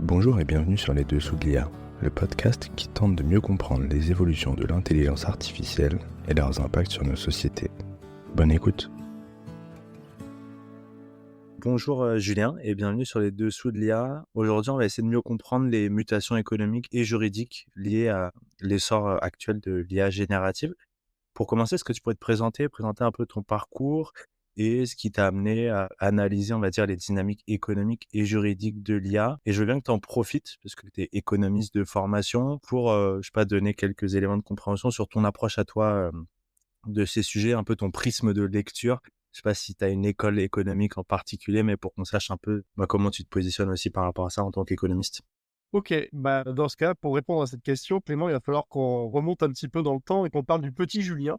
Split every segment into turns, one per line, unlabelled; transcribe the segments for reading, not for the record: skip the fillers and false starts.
Bonjour et bienvenue sur Les Dessous de l'IA, le podcast qui tente de mieux comprendre les évolutions de l'intelligence artificielle et leurs impacts sur nos sociétés. Bonne écoute.
Bonjour Julien et bienvenue sur Les Dessous de l'IA. Aujourd'hui, on va essayer de mieux comprendre les mutations économiques et juridiques liées à l'essor actuel de l'IA générative. Pour commencer, est-ce que tu pourrais te présenter un peu ton parcours et ce qui t'a amené à analyser, on va dire, les dynamiques économiques et juridiques de l'IA? Et je veux bien que tu en profites, parce que tu es économiste de formation, pour, donner quelques éléments de compréhension sur ton approche à toi de ces sujets, un peu ton prisme de lecture. Je sais pas si tu as une école économique en particulier, mais pour qu'on sache un peu comment tu te positionnes aussi par rapport à ça en tant qu'économiste.
Ok, dans ce cas, pour répondre à cette question, Clément, il va falloir qu'on remonte un petit peu dans le temps et qu'on parle du petit Julien.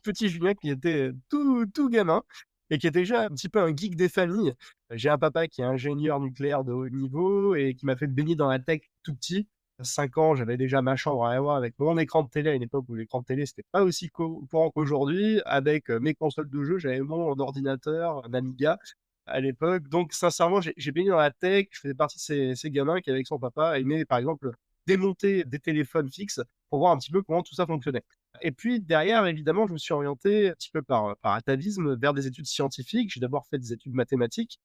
Petit Julien qui était tout gamin et qui était déjà un petit peu un geek des familles. J'ai un papa qui est ingénieur nucléaire de haut niveau et qui m'a fait baigner dans la tech tout petit. À 5 ans, j'avais déjà ma chambre à avoir avec mon écran de télé à une époque où l'écran de télé, c'était pas aussi courant qu'aujourd'hui. Avec mes consoles de jeu, j'avais mon ordinateur, un Amiga à l'époque. Donc, sincèrement, j'ai baigné dans la tech. Je faisais partie de ces gamins qui, avec son papa, aimaient, par exemple, démonter des téléphones fixes pour voir un petit peu comment tout ça fonctionnait. Et puis, derrière, évidemment, je me suis orienté un petit peu par atavisme vers des études scientifiques. J'ai d'abord fait des études mathématiques,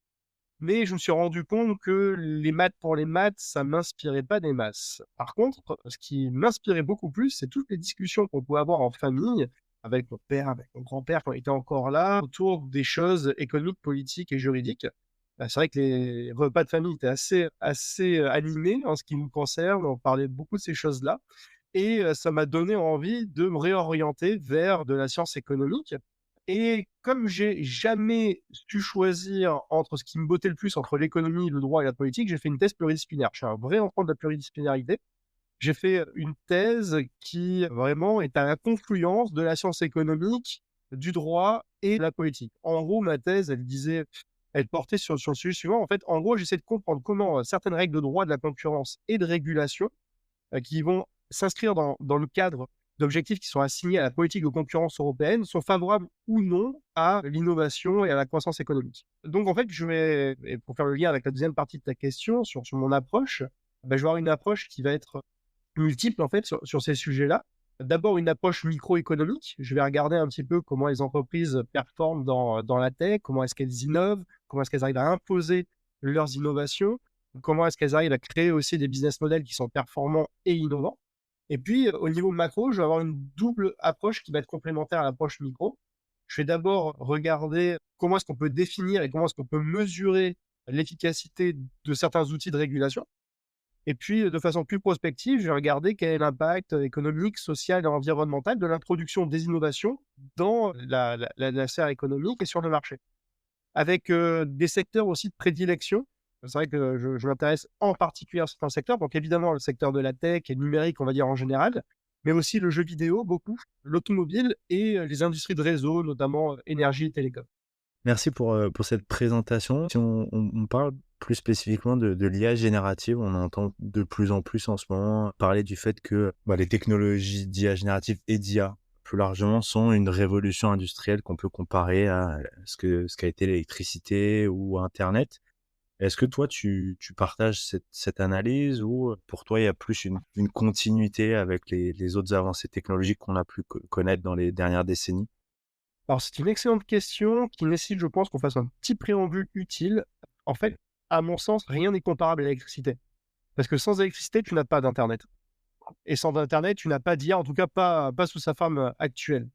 mais je me suis rendu compte que les maths pour les maths, ça m'inspirait pas des masses. Par contre, ce qui m'inspirait beaucoup plus, c'est toutes les discussions qu'on pouvait avoir en famille, avec mon père, avec mon grand-père, quand il était encore là, autour des choses économiques, politiques et juridiques. C'est vrai que les repas de famille étaient assez animés en ce qui nous concerne. On parlait beaucoup de ces choses-là. Et ça m'a donné envie de me réorienter vers de la science économique. Et comme j'ai jamais su choisir entre ce qui me bottait le plus, entre l'économie, le droit et la politique, j'ai fait une thèse pluridisciplinaire. Je suis un vrai enfant de la pluridisciplinarité. J'ai fait une thèse qui vraiment est à la confluence de la science économique, du droit et de la politique. En gros, ma thèse, elle portait sur le sujet suivant. En fait, en gros, j'essaie de comprendre comment certaines règles de droit, de la concurrence et de régulation qui vont s'inscrire dans le cadre d'objectifs qui sont assignés à la politique de concurrence européenne sont favorables ou non à l'innovation et à la croissance économique. Donc, en fait, et pour faire le lien avec la deuxième partie de ta question sur mon approche, je vais avoir une approche qui va être multiple, en fait, sur ces sujets-là. D'abord, une approche microéconomique. Je vais regarder un petit peu comment les entreprises performent dans la tech, comment est-ce qu'elles innovent, comment est-ce qu'elles arrivent à imposer leurs innovations, comment est-ce qu'elles arrivent à créer aussi des business models qui sont performants et innovants. Et puis, au niveau macro, je vais avoir une double approche qui va être complémentaire à l'approche micro. Je vais d'abord regarder comment est-ce qu'on peut définir et comment est-ce qu'on peut mesurer l'efficacité de certains outils de régulation. Et puis, de façon plus prospective, je vais regarder quel est l'impact économique, social et environnemental de l'introduction des innovations dans la sphère économique et sur le marché. Avec des secteurs aussi de prédilection. C'est vrai que je m'intéresse en particulier à certains secteurs. Donc évidemment, le secteur de la tech et numérique, on va dire en général, mais aussi le jeu vidéo, beaucoup, l'automobile et les industries de réseau, notamment énergie et télécom.
Merci pour cette présentation. Si on parle plus spécifiquement de l'IA générative, on entend de plus en plus en ce moment parler du fait que les technologies d'IA générative et d'IA plus largement sont une révolution industrielle qu'on peut comparer à ce qu'a été l'électricité ou Internet. Est-ce que toi, tu partages cette analyse ou pour toi, il y a plus une continuité avec les autres avancées technologiques qu'on a pu connaître dans les dernières décennies?
Alors, c'est une excellente question qui nécessite, je pense, qu'on fasse un petit préambule utile. En fait, à mon sens, rien n'est comparable à l'électricité. Parce que sans électricité, tu n'as pas d'Internet. Et sans Internet, tu n'as pas d'IA, en tout cas pas sous sa forme actuelle.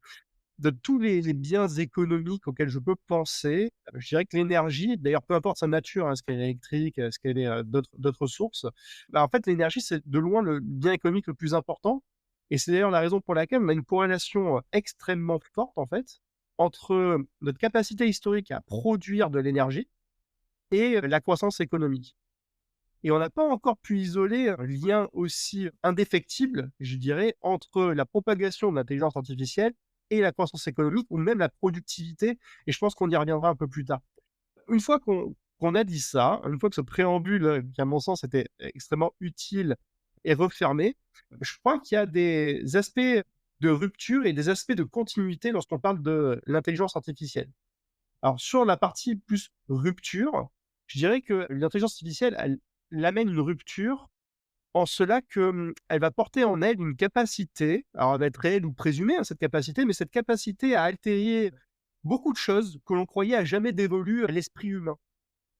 De tous les biens économiques auxquels je peux penser, je dirais que l'énergie, d'ailleurs, peu importe sa nature, est-ce qu'elle est électrique, est-ce qu'elle est d'autres sources, en fait, l'énergie, c'est de loin le bien économique le plus important. Et c'est d'ailleurs la raison pour laquelle on a une corrélation extrêmement forte, en fait, entre notre capacité historique à produire de l'énergie et la croissance économique. Et on n'a pas encore pu isoler un lien aussi indéfectible, je dirais, entre la propagation de l'intelligence artificielle et la croissance économique ou même la productivité. Et je pense qu'on y reviendra un peu plus tard. Une fois qu'on a dit ça, une fois que ce préambule, qui à mon sens était extrêmement utile, est refermé, je crois qu'il y a des aspects de rupture et des aspects de continuité lorsqu'on parle de l'intelligence artificielle. Alors, sur la partie plus rupture, je dirais que l'intelligence artificielle, l'amène une rupture en cela que, elle va porter en elle une capacité, alors elle va être réelle ou présumée, hein, cette capacité, mais cette capacité à altérer beaucoup de choses que l'on croyait à jamais dévolues à l'esprit humain.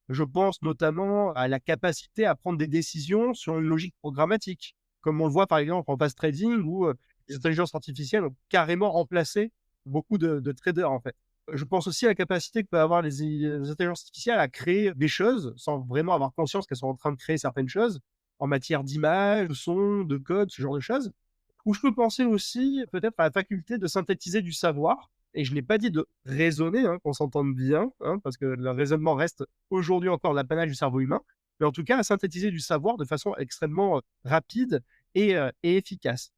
Je pense notamment à la capacité à prendre des décisions sur une logique programmatique, comme on le voit par exemple en fast trading où, les intelligences artificielles ont carrément remplacé beaucoup de traders, en fait. Je pense aussi à la capacité que peuvent avoir les intelligences artificielles à créer des choses sans vraiment avoir conscience qu'elles sont en train de créer certaines choses en matière d'image, de son, de code, ce genre de choses. Ou je peux penser aussi peut-être à la faculté de synthétiser du savoir et je n'ai pas dit de raisonner, hein, qu'on s'entende bien, hein, parce que le raisonnement reste aujourd'hui encore l'apanage du cerveau humain, mais en tout cas à synthétiser du savoir de façon extrêmement, rapide et efficace.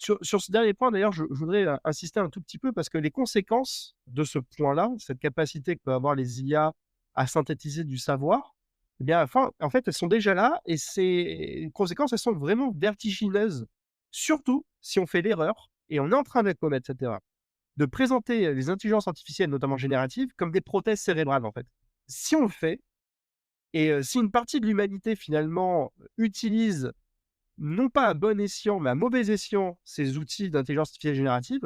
Sur ce dernier point d'ailleurs, je voudrais, insister un tout petit peu parce que les conséquences de ce point-là, cette capacité que peuvent avoir les IA à synthétiser du savoir, eh bien, enfin, en fait, elles sont déjà là et ces conséquences, elles sont vraiment vertigineuses. Surtout si on fait l'erreur, et on est en train de commettre cette erreur, de présenter les intelligences artificielles, notamment génératives, comme des prothèses cérébrales, en fait. Si on le fait et si une partie de l'humanité, finalement, utilise non pas à bon escient, mais à mauvais escient, ces outils d'intelligence artificielle générative,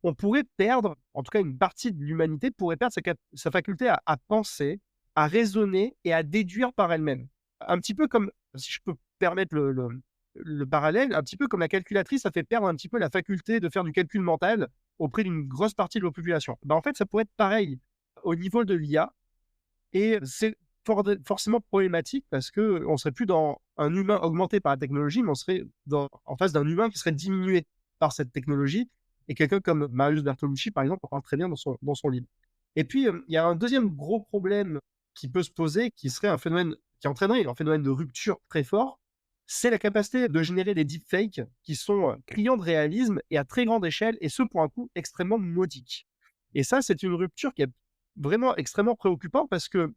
on pourrait perdre, en tout cas une partie de l'humanité pourrait perdre sa faculté à penser, à raisonner et à déduire par elle-même. Un petit peu comme, si je peux permettre le parallèle, un petit peu comme la calculatrice, ça fait perdre un petit peu la faculté de faire du calcul mental auprès d'une grosse partie de la population. Ben, en fait, ça pourrait être pareil au niveau de l'IA et c'est forcément problématique parce qu'on serait plus dans un humain augmenté par la technologie, mais on serait en face d'un humain qui serait diminué par cette technologie. Et quelqu'un comme Marius Bertolucci, par exemple, en parle très bien dans son livre. Et puis, il y a un deuxième gros problème qui peut se poser, qui serait un phénomène, qui entraînerait un phénomène de rupture très fort, c'est la capacité de générer des deepfakes qui sont criants de réalisme et à très grande échelle, et ce pour un coût extrêmement modique. Et ça, c'est une rupture qui est vraiment extrêmement préoccupante parce que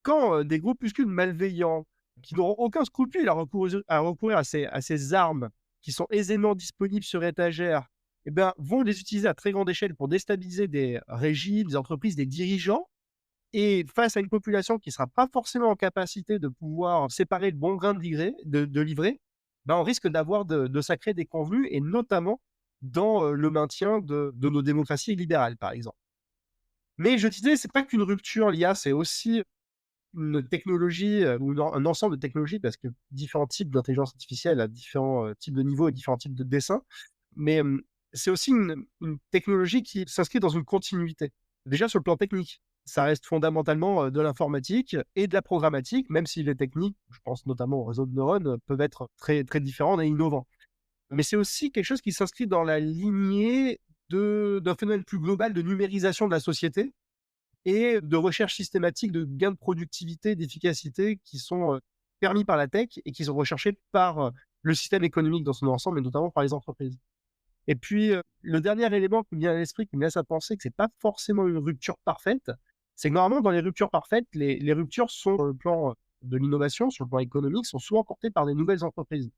quand des groupuscules malveillants qui n'auront aucun scrupule à recourir à ces armes qui sont aisément disponibles sur étagère, eh ben, vont les utiliser à très grande échelle pour déstabiliser des régimes, des entreprises, des dirigeants. Et face à une population qui ne sera pas forcément en capacité de pouvoir séparer le bon grain de livret, ben, on risque d'avoir de sacrés déconvenus, et notamment dans le maintien de nos démocraties libérales, par exemple. Mais je disais, c'est pas qu'une rupture, l'IA, c'est aussi une technologie, ou un ensemble de technologies, parce que différents types d'intelligence artificielle à différents, types de niveaux et différents types de dessins. Mais, c'est aussi une technologie qui s'inscrit dans une continuité. Déjà sur le plan technique, ça reste fondamentalement, de l'informatique et de la programmatique, même si les techniques, je pense notamment aux réseaux de neurones, peuvent être très, très différents et innovants. Mais c'est aussi quelque chose qui s'inscrit dans la lignée d'un phénomène plus global de numérisation de la société, et de recherche systématique de gains de productivité, d'efficacité qui sont, permis par la tech et qui sont recherchés par, le système économique dans son ensemble et notamment par les entreprises. Et puis, le dernier élément qui me vient à l'esprit, qui me laisse à penser que c'est pas forcément une rupture parfaite, c'est que normalement dans les ruptures parfaites, les ruptures sont sur le plan, de l'innovation, sur le plan économique, sont souvent portées par des nouvelles entreprises.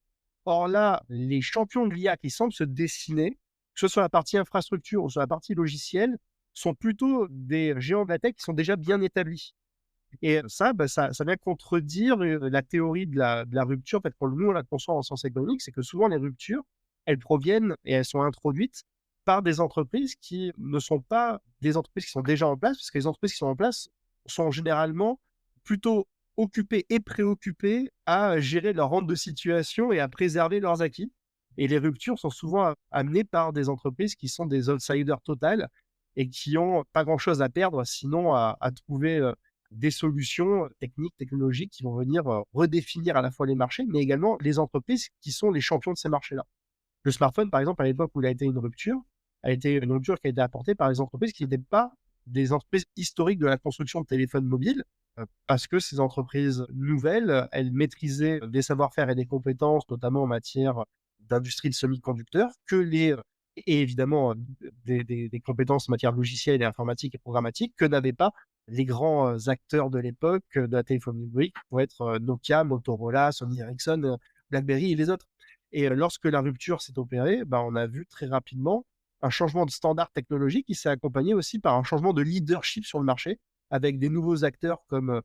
Or là, les champions de l'IA qui semblent se dessiner, que ce soit sur la partie infrastructure ou sur la partie logicielle, sont plutôt des géants de la tech qui sont déjà bien établis. Et ça, bah, ça vient contredire, la théorie de la rupture, en fait, quand nous on la conçoit en sciences économiques, c'est que souvent les ruptures, elles proviennent et elles sont introduites par des entreprises qui ne sont pas des entreprises qui sont déjà en place, parce que les entreprises qui sont en place sont généralement plutôt occupées et préoccupées à gérer leur rente de situation et à préserver leurs acquis. Et les ruptures sont souvent amenées par des entreprises qui sont des outsiders totales et qui ont pas grand-chose à perdre, sinon à trouver, des solutions techniques, technologiques qui vont venir, redéfinir à la fois les marchés, mais également les entreprises qui sont les champions de ces marchés-là. Le smartphone, par exemple, à l'époque où il a été une rupture, a été une rupture qui a été apportée par les entreprises qui n'étaient pas des entreprises historiques de la construction de téléphones mobiles, parce que ces entreprises nouvelles, elles maîtrisaient des savoir-faire et des compétences, notamment en matière d'industrie de semi-conducteurs, et évidemment, des compétences en matière logicielle et informatique et programmatique que n'avaient pas les grands, acteurs de l'époque, de la téléphonie numérique, pour être, Nokia, Motorola, Sony Ericsson, BlackBerry et les autres. Et lorsque la rupture s'est opérée, bah, on a vu très rapidement un changement de standard technologique qui s'est accompagné aussi par un changement de leadership sur le marché, avec des nouveaux acteurs comme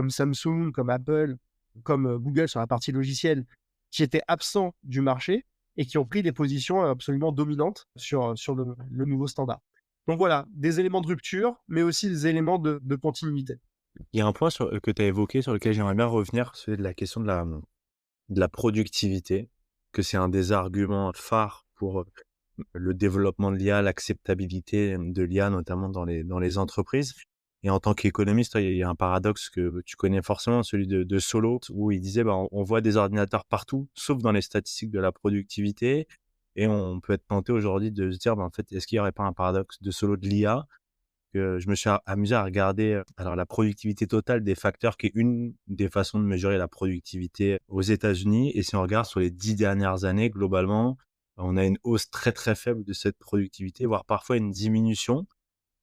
Samsung, comme Apple, comme Google sur la partie logicielle, qui étaient absents du marché et qui ont pris des positions absolument dominantes sur le nouveau standard. Donc voilà, des éléments de rupture, mais aussi des éléments de continuité.
Il y a un point que tu as évoqué sur lequel j'aimerais bien revenir, c'est de la question de la productivité, que c'est un des arguments phares pour le développement de l'IA, l'acceptabilité de l'IA, notamment dans les entreprises. Et en tant qu'économiste, il y a un paradoxe que tu connais forcément, celui de Solow, où il disait, bah, on voit des ordinateurs partout, sauf dans les statistiques de la productivité. Et on peut être tenté aujourd'hui de se dire, bah, en fait, est-ce qu'il n'y aurait pas un paradoxe de Solow de l'IA? Que je me suis amusé à regarder, alors la productivité totale des facteurs, qui est une des façons de mesurer la productivité aux États-Unis. Et si on regarde sur les 10 dernières années, globalement, on a une hausse très, très faible de cette productivité, voire parfois une diminution.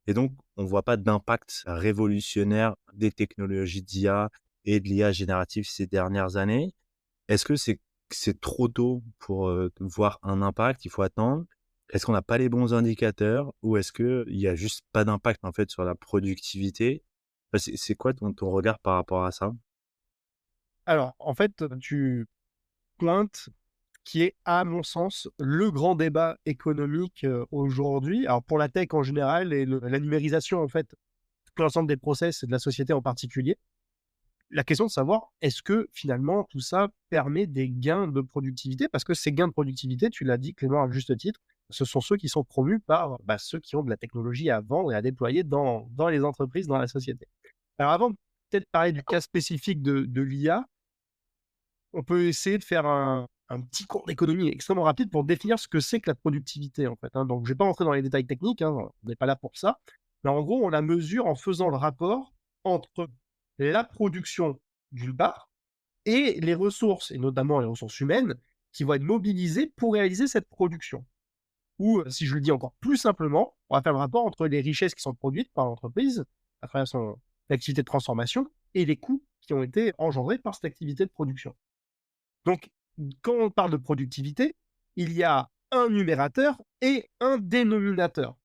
Et donc, on ne voit pas d'impact révolutionnaire des technologies d'IA et de l'IA générative ces dernières années. Est-ce que c'est trop tôt pour voir un impact? Il faut attendre. Est-ce qu'on n'a pas les bons indicateurs ou est-ce qu'il y a juste pas d'impact en fait sur la productivité? Enfin, c'est quoi ton regard par rapport à ça?
Alors, en fait, tu pointes qui est, à mon sens, le grand débat économique aujourd'hui. Alors, pour la tech en général et la numérisation, en fait, tout l'ensemble des process et de la société en particulier. La question de savoir, est-ce que finalement tout ça permet des gains de productivité? Parce que ces gains de productivité, tu l'as dit Clément à juste titre, ce sont ceux qui sont promus par ceux qui ont de la technologie à vendre et à déployer dans les entreprises, dans la société. Alors avant de peut-être parler du cas spécifique de l'IA, on peut essayer de faire un petit cours d'économie extrêmement rapide pour définir ce que c'est que la productivité en fait. Donc je ne vais pas rentrer dans les détails techniques, on n'est pas là pour ça. Mais en gros, on la mesure en faisant le rapport entre la production d'une part et les ressources, et notamment les ressources humaines, qui vont être mobilisées pour réaliser cette production. Ou, si je le dis encore plus simplement, on va faire le rapport entre les richesses qui sont produites par l'entreprise à travers son activité de transformation et les coûts qui ont été engendrés par cette activité de production. Donc, quand on parle de productivité, il y a un numérateur et un dénominateur.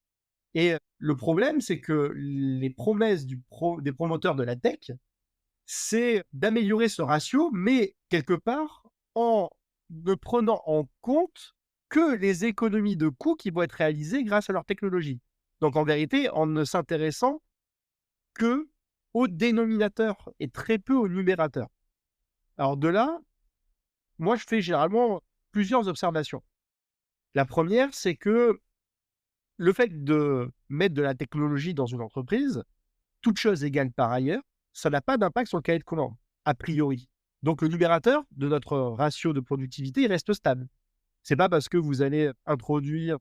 Et le problème, c'est que les promesses des promoteurs de la tech, c'est d'améliorer ce ratio, mais quelque part en ne prenant en compte que les économies de coûts qui vont être réalisées grâce à leur technologie. Donc en vérité, en ne s'intéressant que au dénominateur et très peu au numérateur. Alors de là, moi je fais généralement plusieurs observations. La première, c'est que le fait de mettre de la technologie dans une entreprise, toute chose égale par ailleurs, ça n'a pas d'impact sur le cahier de commande, a priori. Donc le numérateur de notre ratio de productivité, il reste stable. C'est pas parce que vous allez introduire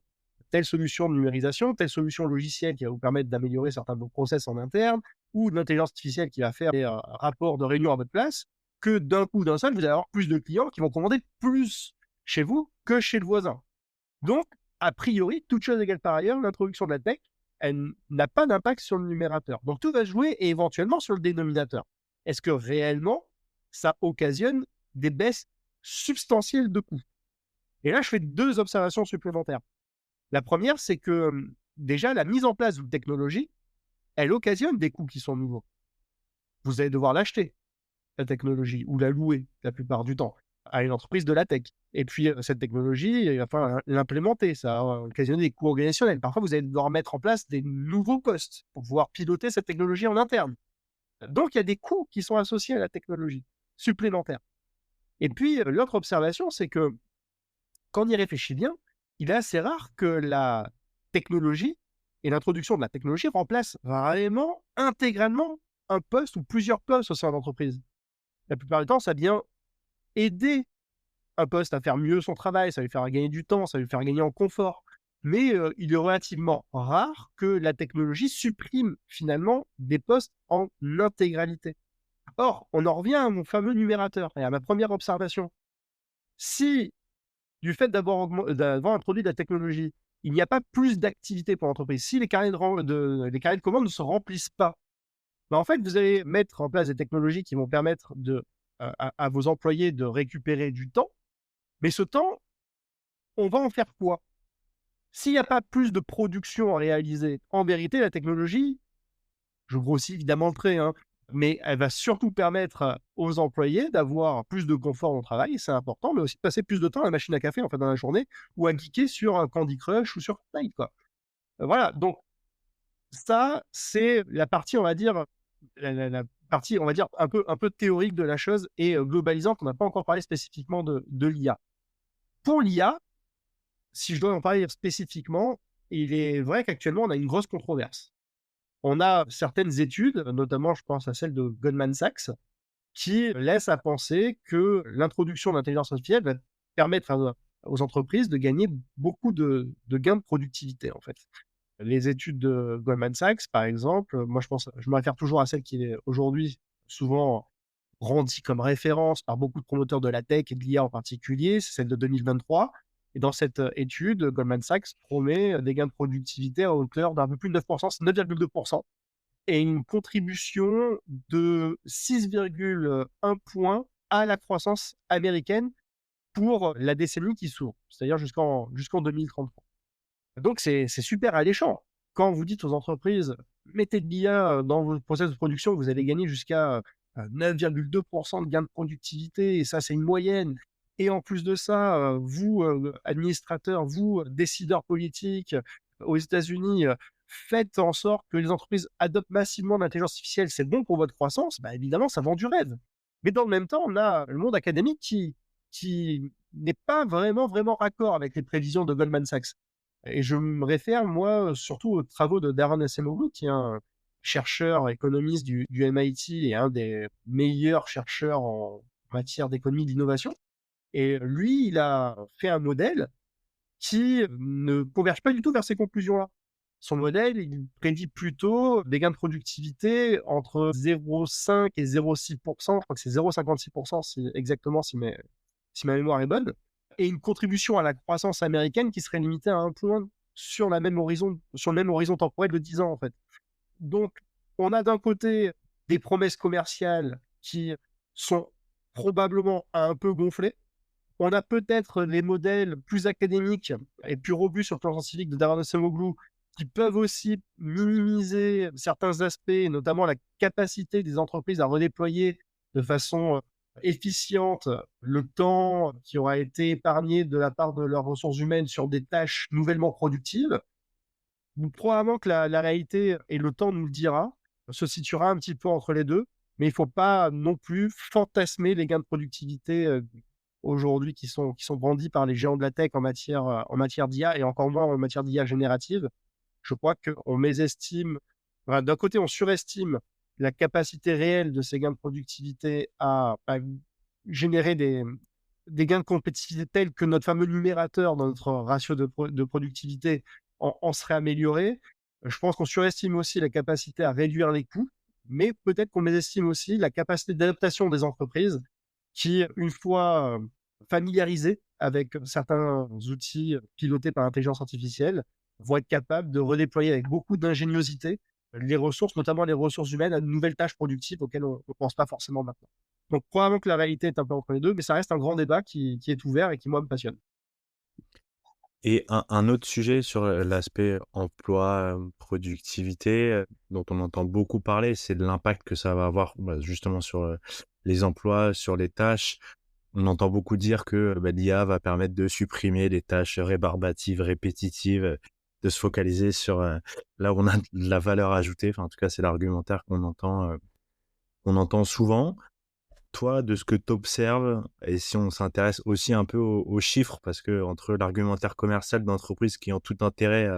telle solution de numérisation, telle solution logicielle qui va vous permettre d'améliorer certains de vos process en interne, ou de l'intelligence artificielle qui va faire des rapports de réunion à votre place, que d'un coup, d'un seul, vous allez avoir plus de clients qui vont commander plus chez vous que chez le voisin. Donc, a priori, toute chose égale par ailleurs, l'introduction de la tech, elle n'a pas d'impact sur le numérateur. Donc, tout va jouer et éventuellement sur le dénominateur. Est-ce que réellement, ça occasionne des baisses substantielles de coûts? Et là, je fais deux observations supplémentaires. La première, c'est que déjà, la mise en place d'une technologie, elle occasionne des coûts qui sont nouveaux. Vous allez devoir l'acheter, la technologie, ou la louer la plupart du temps à une entreprise de la tech. Et puis, cette technologie, il va falloir l'implémenter. Ça va occasionner des coûts organisationnels. Parfois, vous allez devoir mettre en place des nouveaux postes pour pouvoir piloter cette technologie en interne. Donc, il y a des coûts qui sont associés à la technologie supplémentaires. Et puis, l'autre observation, c'est que quand on y réfléchit bien, il est assez rare que la technologie et l'introduction de la technologie remplacent vraiment intégralement un poste ou plusieurs postes au sein de l'entreprise. La plupart du temps, ça vient aider un poste à faire mieux son travail, ça va lui faire gagner du temps, ça va lui faire gagner en confort. Mais il est relativement rare que la technologie supprime finalement des postes en intégralité. Or, on en revient à mon fameux numérateur et à ma première observation. Si, du fait d'avoir introduit de la technologie, il n'y a pas plus d'activité pour l'entreprise, si les carnets de commandes ne se remplissent pas, en fait, vous allez mettre en place des technologies qui vont permettre à vos employés de récupérer du temps. Mais ce temps, on va en faire quoi? S'il n'y a pas plus de production à réaliser, en vérité, la technologie, je grossis évidemment le trait, mais elle va surtout permettre aux employés d'avoir plus de confort au travail, c'est important, mais aussi de passer plus de temps à la machine à café, en fait, dans la journée ou à geeker sur un Candy Crush ou sur Fortnite, quoi. Voilà, donc ça, c'est la partie, on va dire, la partie, on va dire, un peu théorique de la chose et globalisante. On n'a pas encore parlé spécifiquement de l'IA. Pour l'IA, si je dois en parler spécifiquement, il est vrai qu'actuellement, on a une grosse controverse. On a certaines études, notamment, je pense à celle de Goldman Sachs, qui laissent à penser que l'introduction de l'intelligence artificielle va permettre aux entreprises de gagner beaucoup de gains de productivité, en fait. Les études de Goldman Sachs, par exemple, moi je me réfère toujours à celle qui est aujourd'hui souvent brandie comme référence par beaucoup de promoteurs de la tech et de l'IA en particulier, c'est celle de 2023. Et dans cette étude, Goldman Sachs promet des gains de productivité à hauteur d'un peu plus de 9%, c'est 9,2%, et une contribution de 6,1 points à la croissance américaine pour la décennie qui s'ouvre, c'est-à-dire jusqu'en 2033. Donc c'est super alléchant. Quand vous dites aux entreprises: «Mettez de l'IA dans vos process de production, vous allez gagner jusqu'à 9,2% de gain de productivité et ça, c'est une moyenne. Et en plus de ça, vous, administrateurs, vous, décideurs politiques, aux États-Unis, faites en sorte que les entreprises adoptent massivement l'intelligence artificielle, c'est bon pour votre croissance», bah, évidemment, ça vend du rêve. Mais dans le même temps, on a le monde académique qui n'est pas vraiment raccord avec les prévisions de Goldman Sachs. Et je me réfère, moi, surtout aux travaux de Daron Acemoglu, qui est un chercheur économiste du MIT et un des meilleurs chercheurs en matière d'économie et d'innovation. Et lui, il a fait un modèle qui ne converge pas du tout vers ces conclusions-là. Son modèle, il prédit plutôt des gains de productivité entre 0,5 et 0,6%. Je crois que c'est 0,56% exactement si ma mémoire est bonne, et une contribution à la croissance américaine qui serait limitée à 1 point sur le même horizon temporel de 10 ans, en fait. Donc, on a d'un côté des promesses commerciales qui sont probablement un peu gonflées. On a peut-être les modèles plus académiques et plus robustes sur le plan scientifique de Daron Acemoglu qui peuvent aussi minimiser certains aspects, notamment la capacité des entreprises à redéployer de façon efficiente le temps qui aura été épargné de la part de leurs ressources humaines sur des tâches nouvellement productives. Donc, probablement que la réalité, et le temps nous le dira, se situera un petit peu entre les deux, mais il ne faut pas non plus fantasmer les gains de productivité aujourd'hui qui sont brandis par les géants de la tech en matière d'IA et encore moins en matière d'IA générative. Je crois qu'on mésestime, enfin, d'un côté, on surestime la capacité réelle de ces gains de productivité à générer des gains de compétitivité tels que notre fameux numérateur dans notre ratio de productivité en serait amélioré. Je pense qu'on surestime aussi la capacité à réduire les coûts, mais peut-être qu'on mésestime aussi la capacité d'adaptation des entreprises qui, une fois familiarisées avec certains outils pilotés par l'intelligence artificielle, vont être capables de redéployer avec beaucoup d'ingéniosité les ressources, notamment les ressources humaines, à de nouvelles tâches productives auxquelles on ne pense pas forcément maintenant. Donc, probablement que la réalité est un peu entre les deux, mais ça reste un grand débat qui est ouvert et qui, moi, me passionne.
Et un autre sujet sur l'aspect emploi, productivité, dont on entend beaucoup parler, c'est de l'impact que ça va avoir, bah, justement sur, les emplois, sur les tâches. On entend beaucoup dire que, bah, l'IA va permettre de supprimer les tâches rébarbatives, répétitives, de se focaliser sur, là où on a de la valeur ajoutée. Enfin, en tout cas, c'est l'argumentaire qu'on entend souvent. Toi, de ce que tu observes, et si on s'intéresse aussi un peu aux chiffres, parce que entre l'argumentaire commercial d'entreprises qui ont tout intérêt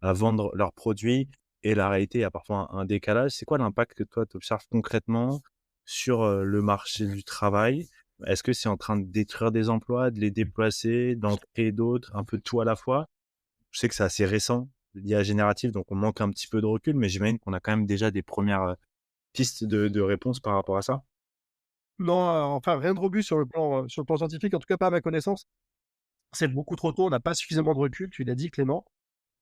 à vendre leurs produits et la réalité, il y a parfois un décalage. C'est quoi l'impact que toi, tu observes concrètement sur le marché du travail? Est-ce que c'est en train de détruire des emplois, de les déplacer, d'en créer d'autres, un peu de tout à la fois? Je sais que c'est assez récent, l'IA générative, donc on manque un petit peu de recul, mais j'imagine qu'on a quand même déjà des premières pistes de réponses par rapport à ça.
Non, enfin, rien de robuste sur le plan scientifique, en tout cas pas à ma connaissance. C'est beaucoup trop tôt, on n'a pas suffisamment de recul, tu l'as dit, Clément.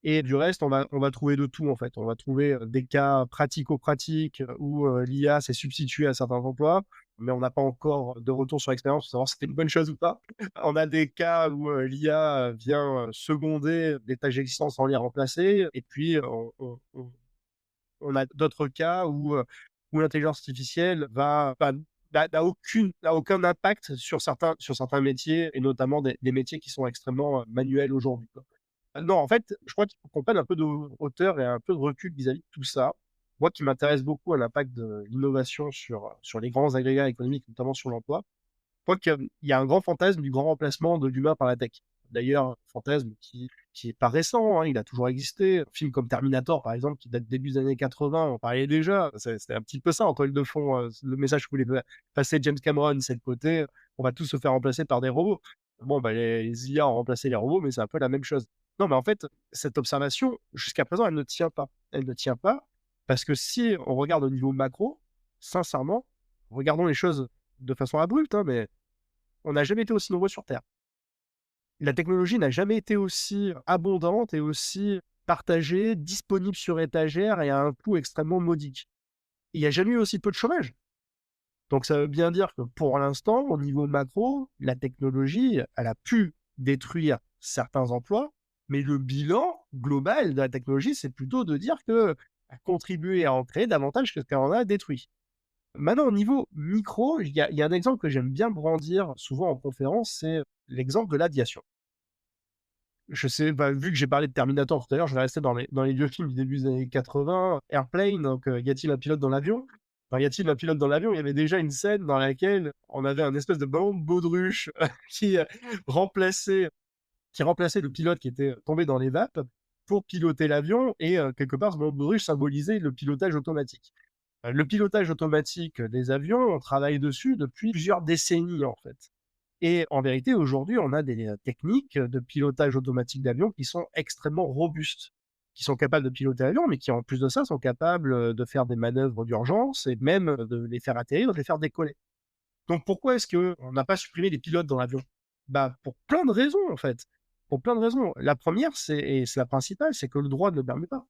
Et du reste, on va trouver de tout, en fait. On va trouver des cas pratico-pratiques où l'IA s'est substituée à certains emplois, mais on n'a pas encore de retour sur l'expérience pour savoir si c'était une bonne chose ou pas. On a des cas où l'IA vient seconder des tâches existantes sans les remplacer. Et puis, on a d'autres cas où où l'intelligence artificielle n'a aucun impact sur certains métiers, et notamment des métiers qui sont extrêmement manuels aujourd'hui, quoi. Non, en fait, je crois qu'il faut qu'on prenne un peu de hauteur et un peu de recul vis-à-vis de tout ça. Moi qui m'intéresse beaucoup à l'impact de l'innovation sur les grands agrégats économiques, notamment sur l'emploi, je crois qu'il y a un grand fantasme du grand remplacement de l'humain par la tech. D'ailleurs, un fantasme qui est pas récent, hein, il a toujours existé. Un film comme Terminator, par exemple, qui date début des années 80, on parlait déjà. C'était un petit peu ça en toile de fond. Le message que voulait passer James Cameron, c'est le côté on va tous se faire remplacer par des robots. Bon, bah, les IA ont remplacé les robots, mais c'est un peu la même chose. Non, mais en fait, cette observation, jusqu'à présent, elle ne tient pas. Elle ne tient pas parce que si on regarde au niveau macro, sincèrement, regardons les choses de façon abrupte, hein, mais on n'a jamais été aussi nombreux sur Terre. La technologie n'a jamais été aussi abondante et aussi partagée, disponible sur étagère et à un coût extrêmement modique. Il n'y a jamais eu aussi peu de chômage. Donc ça veut bien dire que pour l'instant, au niveau macro, la technologie, elle a pu détruire certains emplois, mais le bilan global de la technologie, c'est plutôt de dire qu'elle a contribué à en créer davantage que ce qu'elle en a détruit. Maintenant, au niveau micro, il y a un exemple que j'aime bien brandir souvent en conférence, c'est l'exemple de l'aviation. Je sais, bah, vu que j'ai parlé de Terminator tout à l'heure, je vais rester dans les vieux films du début des années 80, Airplane, donc y a-t-il un pilote dans l'avion? Enfin, y a-t-il un pilote dans l'avion? Il y avait déjà une scène dans laquelle on avait un espèce de ballon de baudruche qui remplaçait, qui remplaçait le pilote qui était tombé dans les vapes pour piloter l'avion, et quelque part, ce ballon de baudruche symbolisait le pilotage automatique. Le pilotage automatique des avions, on travaille dessus depuis plusieurs décennies, en fait. Et en vérité, aujourd'hui, on a des techniques de pilotage automatique d'avion qui sont extrêmement robustes, qui sont capables de piloter l'avion, mais qui, en plus de ça, sont capables de faire des manœuvres d'urgence et même de les faire atterrir, de les faire décoller. Donc, pourquoi est-ce qu'on n'a pas supprimé les pilotes dans l'avion? Bah, pour plein de raisons, en fait. Pour plein de raisons. La première, et c'est la principale, c'est que le droit ne le permet pas.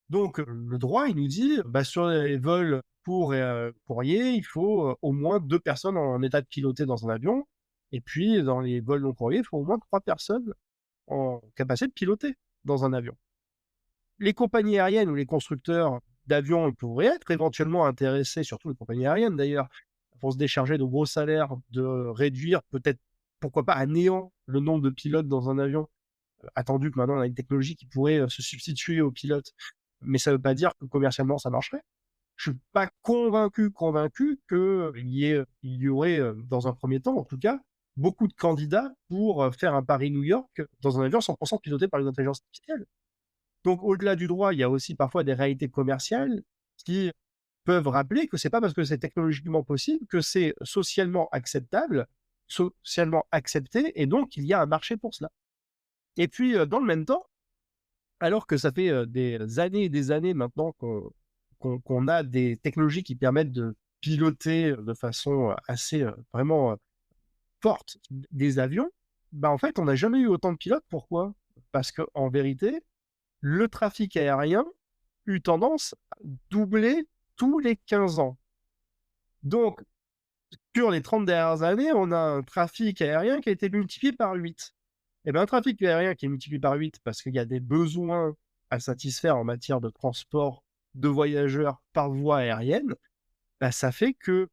Donc, le droit, il nous dit, bah, sur les vols courts et courriers, il faut au moins 2 personnes en état de piloter dans un avion. Et puis, dans les vols long courriers, il faut au moins 3 personnes en capacité de piloter dans un avion. Les compagnies aériennes ou les constructeurs d'avions pourraient être éventuellement intéressés, surtout les compagnies aériennes d'ailleurs, pour se décharger de gros salaires, de réduire peut-être, pourquoi pas à néant, le nombre de pilotes dans un avion, attendu que maintenant on a une technologie qui pourrait se substituer aux pilotes. Mais ça ne veut pas dire que commercialement ça marcherait. Je suis pas convaincu il y aurait, dans un premier temps en tout cas, beaucoup de candidats pour faire un Paris-New York dans un avion 100% piloté par une intelligence artificielle. Donc au-delà du droit, il y a aussi parfois des réalités commerciales qui peuvent rappeler que c'est pas parce que c'est technologiquement possible que c'est socialement acceptable, socialement accepté, et donc il y a un marché pour cela. Et puis, dans le même temps, alors que ça fait des années et des années maintenant qu'on a des technologies qui permettent de piloter de façon assez vraiment forte des avions, bah en fait, on n'a jamais eu autant de pilotes. Pourquoi? Parce qu'en vérité, le trafic aérien eut tendance à doubler tous les 15 ans. Donc, sur les 30 dernières années, on a un trafic aérien qui a été multiplié par 8. Et bien, un trafic aérien qui est multiplié par 8 parce qu'il y a des besoins à satisfaire en matière de transport de voyageurs par voie aérienne, bah, ça fait que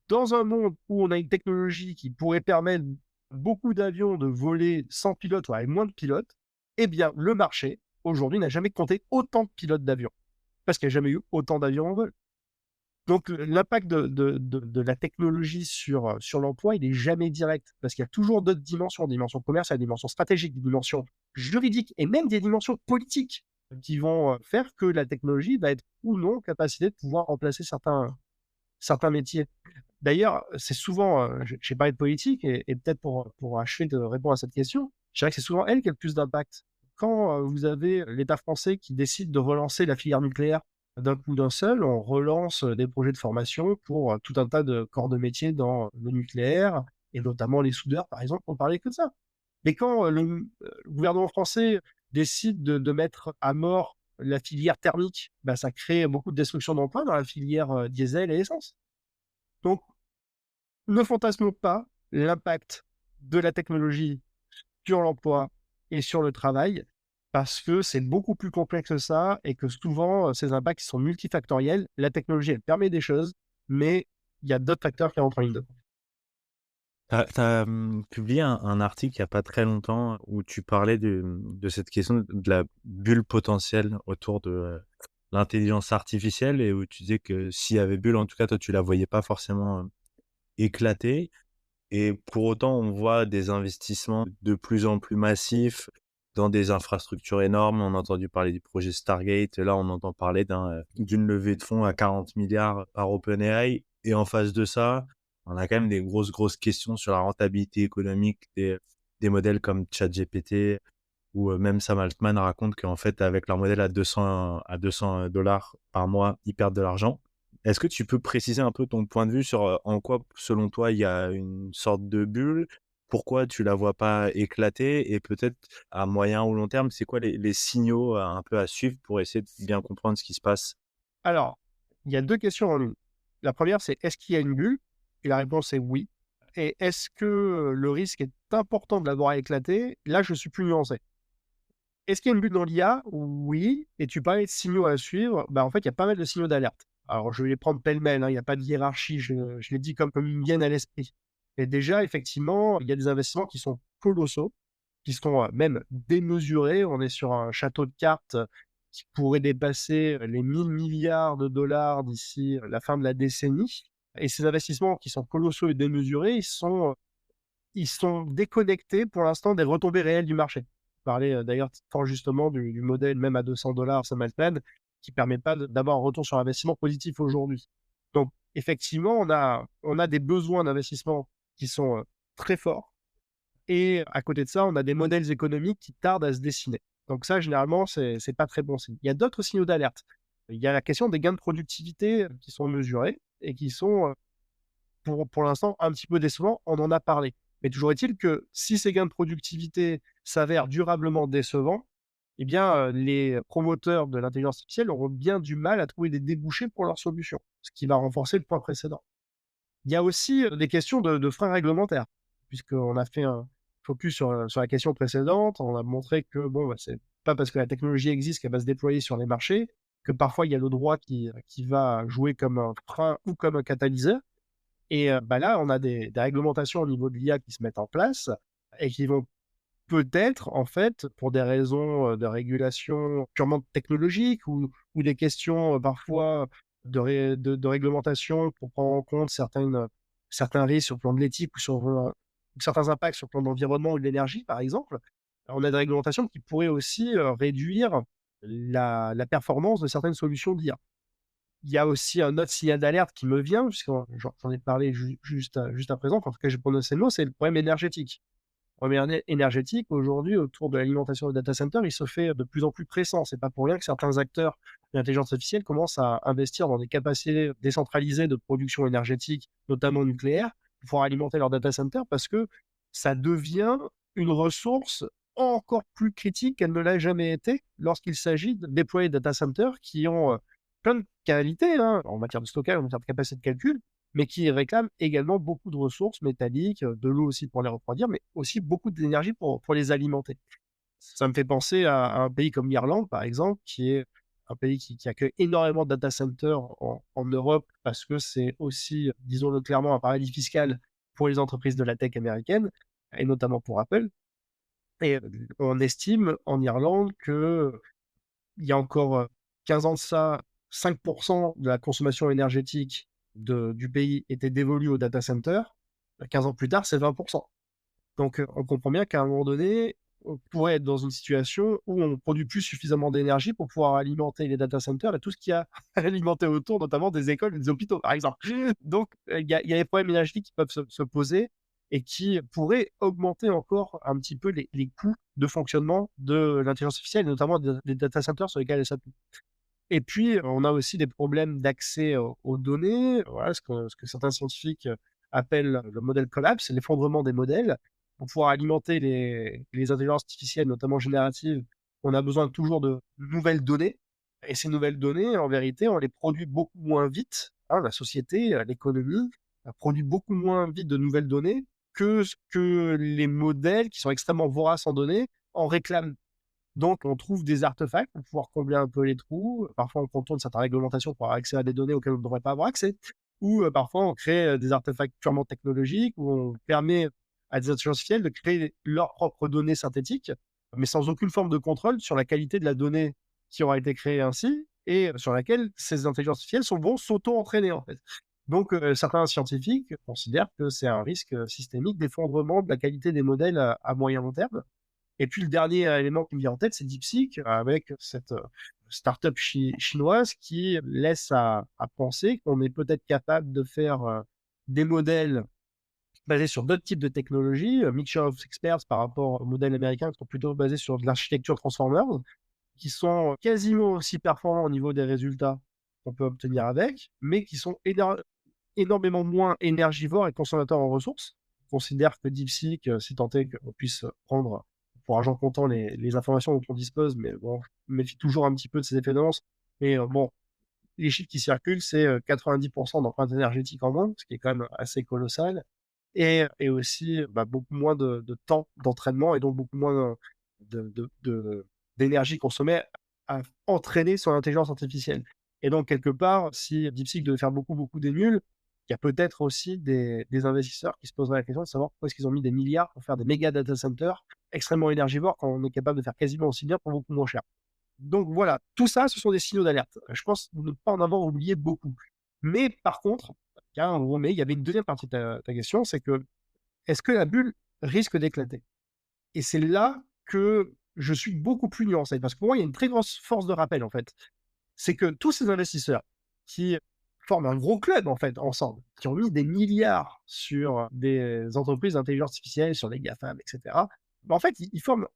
dans un monde où on a une technologie qui pourrait permettre beaucoup d'avions de voler sans pilote ou avec moins de pilotes, eh bien, le marché, aujourd'hui, n'a jamais compté autant de pilotes d'avions. Parce qu'il n'y a jamais eu autant d'avions en vol. Donc, l'impact de la technologie sur l'emploi, il n'est jamais direct, parce qu'il y a toujours d'autres dimensions, dimensions commerciales, dimensions stratégiques, dimensions juridiques et même des dimensions politiques qui vont faire que la technologie va être ou non en capacité de pouvoir remplacer certains métiers. D'ailleurs, c'est souvent, j'ai parlé de politique, et peut-être pour achever de répondre à cette question, je dirais que c'est souvent elle qui a le plus d'impact. Quand vous avez l'État français qui décide de relancer la filière nucléaire d'un coup d'un seul, on relance des projets de formation pour tout un tas de corps de métier dans le nucléaire, et notamment les soudeurs, par exemple, on parlait que de ça. Mais quand le gouvernement français décide de mettre à mort la filière thermique, bah, ça crée beaucoup de destruction d'emplois dans la filière diesel et essence. Donc, ne fantasmons pas l'impact de la technologie sur l'emploi et sur le travail, parce que c'est beaucoup plus complexe que ça et que souvent, ces impacts, ils sont multifactoriels. La technologie, elle permet des choses, mais il y a d'autres facteurs qui rentrent en ligne de compte.
Tu as publié un article il y a pas très longtemps où tu parlais de cette question de la bulle potentielle autour de, l'intelligence artificielle et où tu disais que s'il y avait bulle, en tout cas, toi, tu la voyais pas forcément, éclater. Et pour autant, on voit des investissements de plus en plus massifs dans des infrastructures énormes. On a entendu parler du projet Stargate. Là, on entend parler d'une levée de fonds à 40 milliards par OpenAI. Et en face de ça, on a quand même des grosses questions sur la rentabilité économique des modèles comme ChatGPT ou même Sam Altman raconte qu'en fait, avec leur modèle à 200 dollars par mois, ils perdent de l'argent. Est-ce que tu peux préciser un peu ton point de vue sur en quoi, selon toi, il y a une sorte de bulle? Pourquoi tu la vois pas éclater? Et peut-être à moyen ou long terme, c'est quoi les signaux un peu à suivre pour essayer de bien comprendre ce qui se passe?
Alors, il y a 2 questions en une. La première, c'est: est-ce qu'il y a une bulle? Et la réponse est oui. Et est-ce que, le risque est important de la voir éclater? Là, je suis plus nuancé. Est-ce qu'il y a une bulle dans l'IA? Oui. Et tu parlais de signaux à suivre. Bah, en fait, il y a pas mal de signaux d'alerte. Alors, je vais les prendre pêle-mêle, hein, il y a pas de hiérarchie, je les dis comme ils me viennent à l'esprit. Et déjà, effectivement, il y a des investissements qui sont colossaux, qui sont, même démesurés. On est sur un château de cartes, qui pourrait dépasser les 1 000 milliards de dollars d'ici, la fin de la décennie. Et ces investissements qui sont colossaux et démesurés, ils sont déconnectés pour l'instant des retombées réelles du marché. Je parlais d'ailleurs fort justement du modèle même à 200 dollars, Sam Altman, qui permet pas d'avoir un retour sur investissement positif aujourd'hui. Donc, effectivement, on a des besoins d'investissement qui sont très forts. Et à côté de ça, on a des modèles économiques qui tardent à se dessiner. Donc ça, généralement, c'est pas très bon signe. Il y a d'autres signaux d'alerte. Il y a la question des gains de productivité qui sont mesurés et qui sont pour l'instant un petit peu décevants. On en a parlé. Mais toujours est-il que si ces gains de productivité s'avèrent durablement décevants, eh bien, les promoteurs de l'intelligence artificielle auront bien du mal à trouver des débouchés pour leurs solutions, ce qui va renforcer le point précédent. Il y a aussi des questions de freins réglementaires, puisqu'on a fait un focus sur la question précédente. On a montré que bon, bah, c'est pas parce que la technologie existe qu'elle va se déployer sur les marchés, que parfois il y a le droit qui va jouer comme un frein ou comme un catalyseur. Et bah, là, on a des réglementations au niveau de l'IA qui se mettent en place et qui vont peut-être, en fait, pour des raisons, de régulation purement technologiques ou des questions, parfois de réglementation pour prendre en compte certains risques sur le plan de l'éthique ou sur, certains impacts sur le plan de l'environnement ou de l'énergie, par exemple. On a des réglementations qui pourraient aussi, réduire la performance de certaines solutions d'IA. Il y a aussi un autre signal d'alerte qui me vient, puisque j'en ai parlé juste à présent, en tout cas j'ai prononcé le mot, c'est le problème énergétique. Problème énergétique, aujourd'hui, autour de l'alimentation des data centers, il se fait de plus en plus pressant. C'est pas pour rien que certains acteurs de l'intelligence artificielle commencent à investir dans des capacités décentralisées de production énergétique, notamment nucléaire, pour pouvoir alimenter leurs data centers, parce que ça devient une ressource encore plus critique qu'elle ne l'a jamais été lorsqu'il s'agit de déployer des data centers qui ont plein de qualités, hein, en matière de stockage, en matière de capacité de calcul, mais qui réclament également beaucoup de ressources métalliques, de l'eau aussi pour les refroidir, mais aussi beaucoup d'énergie pour les alimenter. Ça me fait penser à un pays comme l'Irlande, par exemple, qui est un pays qui accueille énormément de data centers en Europe, parce que c'est aussi, disons-le clairement, un paradis fiscal pour les entreprises de la tech américaines, et notamment pour Apple. Et on estime en Irlande qu'il y a encore 15 ans de ça, 5% de la consommation énergétique du pays était dévolue aux data centers. 15 ans plus tard, c'est 20%. Donc, on comprend bien qu'à un moment donné, on pourrait être dans une situation où on ne produit plus suffisamment d'énergie pour pouvoir alimenter les data centers et tout ce qui a alimenté autour, notamment des écoles et des hôpitaux, par exemple. Donc, il y a des problèmes énergétiques qui peuvent se poser et qui pourraient augmenter encore un petit peu les coûts de fonctionnement de l'intelligence artificielle, et notamment des data centers sur lesquels elle s'appuie. Et puis, on a aussi des problèmes d'accès aux données. Voilà, ce que certains scientifiques appellent le modèle collapse, l'effondrement des modèles. Pour pouvoir alimenter les intelligences artificielles, notamment génératives, on a besoin toujours de nouvelles données. Et ces nouvelles données, en vérité, on les produit beaucoup moins vite, hein. La société, l'économie, produit beaucoup moins vite de nouvelles données que ce que les modèles, qui sont extrêmement voraces en données, en réclament. Donc, on trouve des artefacts pour pouvoir combler un peu les trous. Parfois, on contourne certaines réglementations pour avoir accès à des données auxquelles on ne devrait pas avoir accès. Ou parfois, on crée des artefacts purement technologiques où on permet à des intelligences artificielles de créer leurs propres données synthétiques, mais sans aucune forme de contrôle sur la qualité de la donnée qui aura été créée ainsi et sur laquelle ces intelligences artificielles vont s'auto-entraîner, en fait. Donc, certains scientifiques considèrent que c'est un risque systémique d'effondrement de la qualité des modèles à moyen long terme. Et puis le dernier élément qui me vient en tête, c'est DeepSeek, avec cette start-up chinoise qui laisse à penser qu'on est peut-être capable de faire des modèles basés sur d'autres types de technologies, Mixture of Experts par rapport aux modèles américains qui sont plutôt basés sur de l'architecture Transformers, qui sont quasiment aussi performants au niveau des résultats qu'on peut obtenir avec, mais qui sont énormément moins énergivores et consommateurs en ressources. On considère que DeepSeek, si tant est qu'on puisse prendre pour argent comptant les informations dont on dispose, mais bon, je me méfie toujours un petit peu de ces effets d'annonce. Mais bon, les chiffres qui circulent, c'est 90% d'empreinte énergétique en moins, ce qui est quand même assez colossal, et aussi beaucoup moins de temps d'entraînement et donc beaucoup moins d'énergie consommée à entraîner son intelligence artificielle. Et donc, quelque part, si DeepSeek devait faire beaucoup d'émules, il y a peut-être aussi des investisseurs qui se poseraient la question de savoir pourquoi est-ce qu'ils ont mis des milliards pour faire des méga data centers extrêmement énergivores quand on est capable de faire quasiment aussi bien pour beaucoup moins cher. Donc voilà, tout ça, ce sont des signaux d'alerte. Je pense ne pas en avoir oublié beaucoup. Mais par contre, il y a un gros mais, il y avait une deuxième partie de ta question, c'est que est-ce que la bulle risque d'éclater? Et c'est là que je suis beaucoup plus nuancé, parce que pour moi, il y a une très grosse force de rappel, en fait. C'est que tous ces investisseurs qui forment un gros club, en fait, ensemble, qui ont mis des milliards sur des entreprises d'intelligence artificielle, sur les GAFAM, etc., en fait, ils forment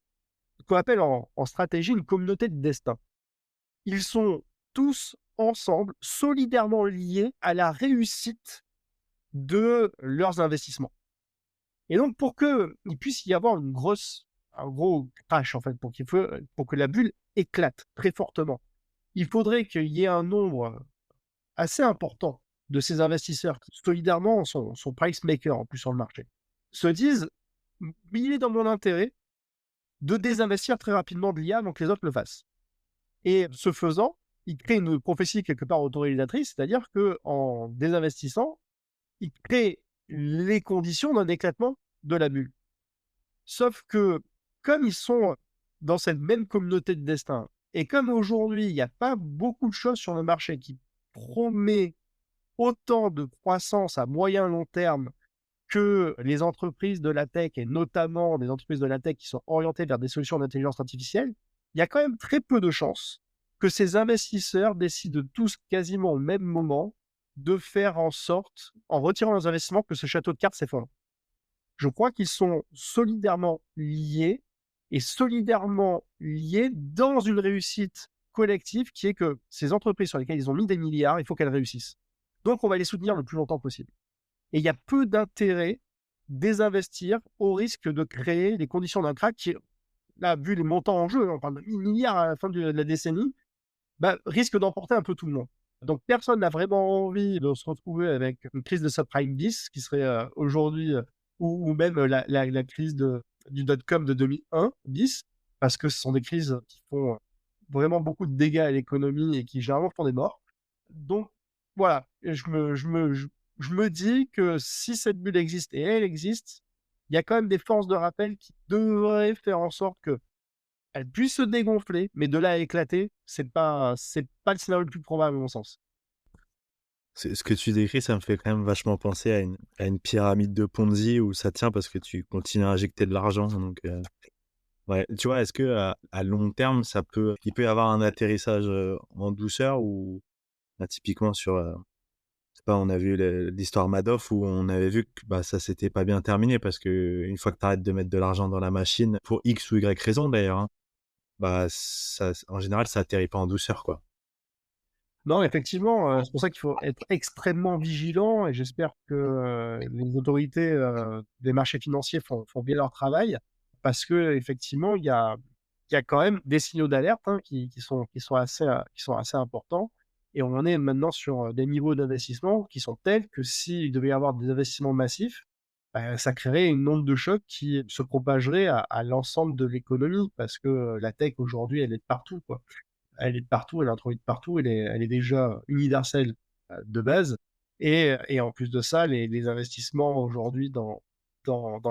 ce qu'on appelle en stratégie une communauté de destin. Ils sont tous ensemble, solidairement liés à la réussite de leurs investissements. Et donc, pour qu'il puisse y avoir un gros crash, en fait, pour que la bulle éclate très fortement, il faudrait qu'il y ait un nombre assez important de ces investisseurs qui, solidairement, sont price makers en plus sur le marché, se disent il est dans mon intérêt de désinvestir très rapidement de l'IA avant que les autres le fassent. Et ce faisant, il crée une prophétie quelque part autoréalisatrice, c'est-à-dire qu'en désinvestissant, il crée les conditions d'un éclatement de la bulle. Sauf que, comme ils sont dans cette même communauté de destin, et comme aujourd'hui, il n'y a pas beaucoup de choses sur le marché qui promet autant de croissance à moyen long terme que les entreprises de la tech, et notamment des entreprises de la tech qui sont orientées vers des solutions d'intelligence artificielle, il y a quand même très peu de chances que ces investisseurs décident tous quasiment au même moment de faire en sorte, en retirant leurs investissements, que ce château de cartes s'effondre. Je crois qu'ils sont solidairement liés et solidairement liés dans une réussite collective qui est que ces entreprises sur lesquelles ils ont mis des milliards, il faut qu'elles réussissent. Donc, on va les soutenir le plus longtemps possible. Et il y a peu d'intérêt désinvestir au risque de créer les conditions d'un crack qui, là, vu les montants en jeu, on parle de 1 000 milliards à la fin de la décennie, risque d'emporter un peu tout le monde. Donc, personne n'a vraiment envie de se retrouver avec une crise de subprime 10 qui serait aujourd'hui, ou même la crise du dot-com de 2001 bis, parce que ce sont des crises qui font vraiment beaucoup de dégâts à l'économie et qui généralement font des morts. Donc, voilà, je me dis que si cette bulle existe, et elle existe, il y a quand même des forces de rappel qui devraient faire en sorte qu'elle puisse se dégonfler, mais de là à éclater, c'est pas le scénario le plus probable à mon sens.
Ce que tu décris, ça me fait quand même vachement penser à une pyramide de Ponzi où ça tient parce que tu continues à injecter de l'argent. Donc, ouais, tu vois, est-ce que à long terme, il peut y avoir un atterrissage en douceur ou typiquement sur, je sais pas, on a vu l'histoire Madoff où on avait vu que ça s'était pas bien terminé parce que une fois que tu arrêtes de mettre de l'argent dans la machine, pour X ou Y raison d'ailleurs, hein, ça, en général, ça atterrit pas en douceur, quoi.
Non, effectivement, c'est pour ça qu'il faut être extrêmement vigilant et j'espère que les autorités des marchés financiers font bien leur travail parce qu'effectivement, il y a quand même des signaux d'alerte qui sont assez importants et on en est maintenant sur des niveaux d'investissement qui sont tels que s'il devait y avoir des investissements massifs, ça créerait une onde de choc qui se propagerait à l'ensemble de l'économie parce que la tech aujourd'hui, elle est de partout, quoi. Elle est de partout, elle est introduite partout, elle est déjà universelle de base. Et en plus de ça, les investissements aujourd'hui dans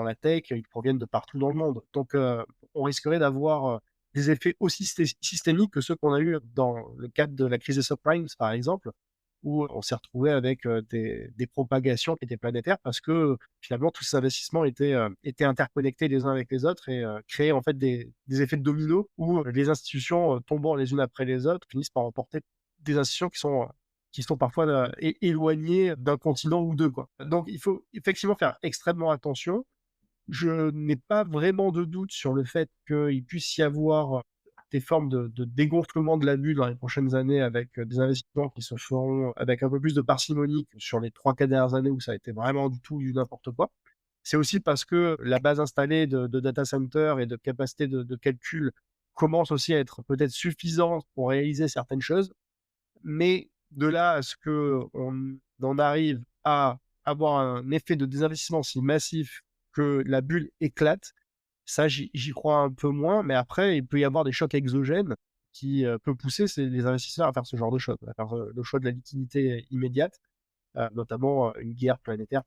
la tech, ils proviennent de partout dans le monde. Donc, on risquerait d'avoir des effets aussi systémiques que ceux qu'on a eu dans le cadre de la crise des subprimes, par exemple, où on s'est retrouvé avec des propagations qui étaient planétaires parce que finalement tous ces investissements étaient interconnectés les uns avec les autres et créaient en fait des effets de domino où les institutions tombant les unes après les autres finissent par emporter des institutions qui sont parfois éloignées d'un continent ou deux, quoi. Donc il faut effectivement faire extrêmement attention. Je n'ai pas vraiment de doute sur le fait qu'il puisse y avoir des formes de dégonflement de la bulle dans les prochaines années avec des investissements qui se feront avec un peu plus de parcimonie que sur les 3-4 dernières années où ça a été vraiment du n'importe quoi. C'est aussi parce que la base installée de data center et de capacité de calcul commence aussi à être peut-être suffisante pour réaliser certaines choses. Mais de là à ce qu'on en arrive à avoir un effet de désinvestissement si massif que la bulle éclate, ça, j'y crois un peu moins. Mais après, il peut y avoir des chocs exogènes qui peuvent pousser les investisseurs à faire ce genre de choses, à faire le choix de la liquidité immédiate, notamment une guerre planétaire.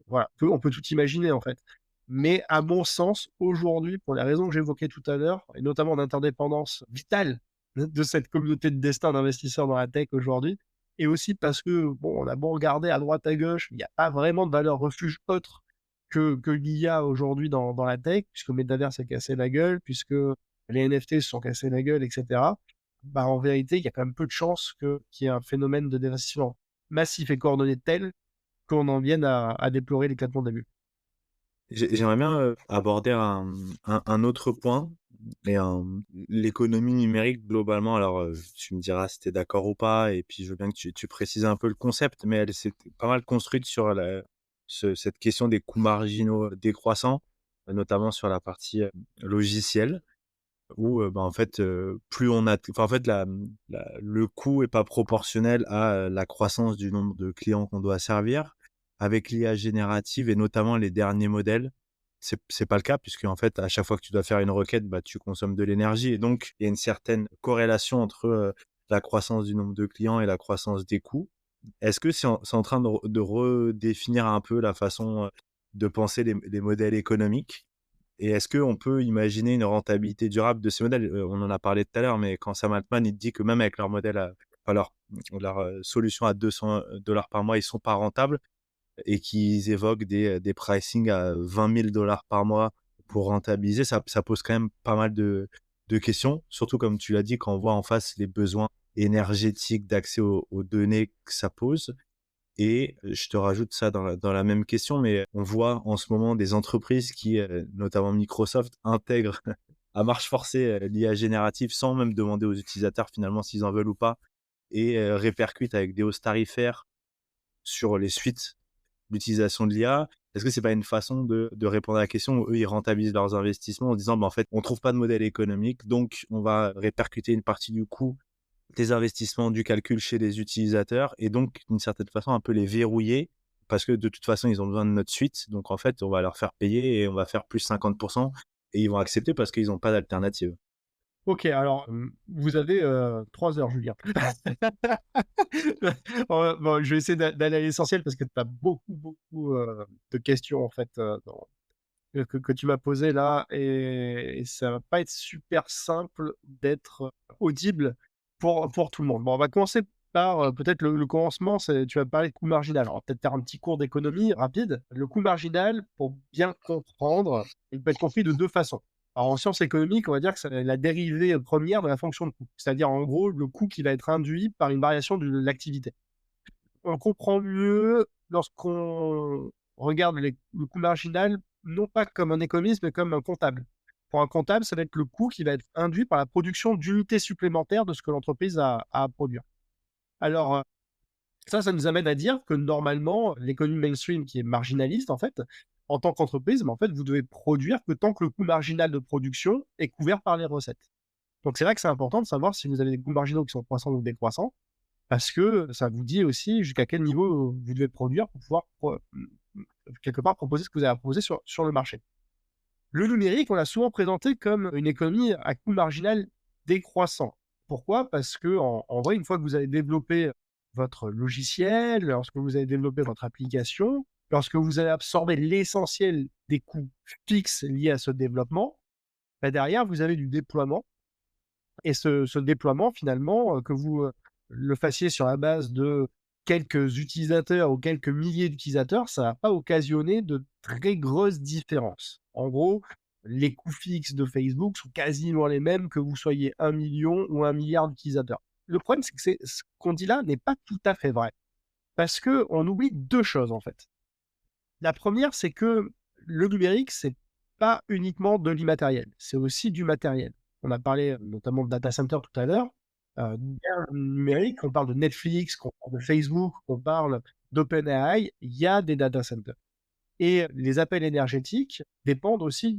Voilà, on peut tout imaginer en fait. Mais à mon sens, aujourd'hui, pour les raisons que j'évoquais tout à l'heure, et notamment d'interdépendance vitale de cette communauté de destin d'investisseurs dans la tech aujourd'hui, et aussi parce que, bon, on a beau regarder à droite, à gauche, il n'y a pas vraiment de valeur refuge autre que l'IA aujourd'hui dans la tech, puisque Metaverse s'est cassé la gueule, puisque les NFT se sont cassés la gueule, etc. Bah, en vérité, il y a quand même peu de chances qu'il y ait un phénomène de dévastation massif et coordonné tel qu'on en vienne à déplorer l'éclatement de la bulle.
J'aimerais bien aborder un autre point, l'économie numérique globalement. Alors, tu me diras si tu es d'accord ou pas, et puis je veux bien que tu précises un peu le concept, mais elle s'est pas mal construite sur cette question des coûts marginaux décroissants, notamment sur la partie logicielle, où en fait, plus on a, enfin, en fait, le coût est pas proportionnel à la croissance du nombre de clients qu'on doit servir. Avec l'IA générative et notamment les derniers modèles, c'est pas le cas, puisque en fait, à chaque fois que tu dois faire une requête, bah, tu consommes de l'énergie, et donc il y a une certaine corrélation entre la croissance du nombre de clients et la croissance des coûts. Est-ce que c'est en train de redéfinir un peu la façon de penser les modèles économiques? Et est-ce qu'on peut imaginer une rentabilité durable de ces modèles? On en a parlé tout à l'heure, mais quand Sam Altman, il te dit que même avec leur modèle enfin leur solution à $200 par mois, ils sont pas rentables, et qu'ils évoquent des pricing à $20 000 par mois pour rentabiliser, ça pose quand même pas mal de questions, surtout comme tu l'as dit, quand on voit en face les besoins énergétiques d'accès aux données que ça pose. Et je te rajoute ça dans la même question, mais on voit en ce moment des entreprises qui, notamment Microsoft, intègrent à marche forcée l'IA générative sans même demander aux utilisateurs finalement s'ils en veulent ou pas, et répercutent avec des hausses tarifaires sur les suites d'utilisation de l'IA. Est-ce que c'est pas une façon de répondre à la question où eux, ils rentabilisent leurs investissements en disant, en fait, on trouve pas de modèle économique, donc on va répercuter une partie du coût des investissements, du calcul chez les utilisateurs, et donc d'une certaine façon un peu les verrouiller, parce que de toute façon ils ont besoin de notre suite, donc en fait on va leur faire payer et on va faire plus 50%, et ils vont accepter parce qu'ils n'ont pas d'alternative.
Ok, alors, vous avez 3 heures, Julien. Bon, je vais essayer d'aller à l'essentiel parce que tu as beaucoup de questions, en fait, que tu m'as posées là, et ça va pas être super simple d'être audible pour tout le monde. Bon, on va commencer par peut-être le commencement, tu vas parler de coût marginal. Alors, peut-être faire un petit cours d'économie rapide. Le coût marginal, pour bien comprendre, il peut être compris de 2 façons. Alors, en sciences économiques, on va dire que c'est la dérivée première de la fonction de coût, c'est-à-dire en gros le coût qui va être induit par une variation de l'activité. On comprend mieux lorsqu'on regarde le coût marginal, non pas comme un économiste, mais comme un comptable. Pour un comptable, ça va être le coût qui va être induit par la production d'unités supplémentaires de ce que l'entreprise a à produire. Alors, ça nous amène à dire que normalement, l'économie mainstream qui est marginaliste, en fait, en tant qu'entreprise, mais en fait, vous devez produire que tant que le coût marginal de production est couvert par les recettes. Donc, c'est vrai que c'est important de savoir si vous avez des coûts marginaux qui sont croissants ou décroissants, parce que ça vous dit aussi jusqu'à quel niveau vous devez produire pour pouvoir quelque part proposer ce que vous avez à proposer sur le marché. Le numérique, on l'a souvent présenté comme une économie à coût marginal décroissant. Pourquoi? Parce qu'en vrai, une fois que vous avez développé votre logiciel, lorsque vous avez développé votre application, lorsque vous avez absorbé l'essentiel des coûts fixes liés à ce développement, bah, derrière, vous avez du déploiement. Et ce déploiement, finalement, que vous le fassiez sur la base de quelques utilisateurs ou quelques milliers d'utilisateurs, ça va pas occasionner de très grosses différences. En gros, les coûts fixes de Facebook sont quasiment les mêmes que vous soyez 1 million ou 1 milliard d'utilisateurs. Le problème, c'est que ce qu'on dit là n'est pas tout à fait vrai. Parce qu'on oublie 2 choses, en fait. La première, c'est que le numérique, c'est pas uniquement de l'immatériel, c'est aussi du matériel. On a parlé notamment de data center tout à l'heure. Derrière le numérique, on parle de Netflix, qu'on parle de Facebook, qu'on parle d'OpenAI, il y a des data centers. Et les appels énergétiques dépendent aussi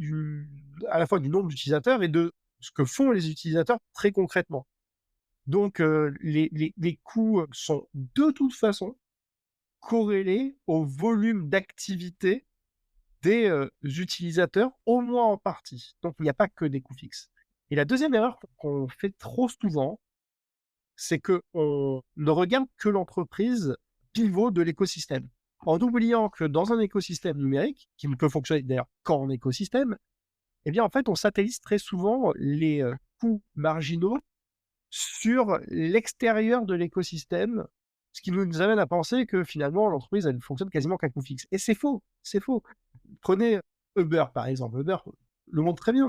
à la fois du nombre d'utilisateurs et de ce que font les utilisateurs très concrètement. Donc, les coûts sont de toute façon corrélés au volume d'activité des utilisateurs, au moins en partie. Donc, il n'y a pas que des coûts fixes. Et la deuxième erreur qu'on fait trop souvent, c'est qu'on ne regarde que l'entreprise pivot de l'écosystème. En oubliant que dans un écosystème numérique, qui ne peut fonctionner d'ailleurs qu'en écosystème, eh bien, en fait, on satellise très souvent les coûts marginaux sur l'extérieur de l'écosystème, ce qui nous amène à penser que finalement, l'entreprise, elle fonctionne quasiment qu'à coût fixe. Et c'est faux, c'est faux. Prenez Uber, par exemple. Uber le montre très bien.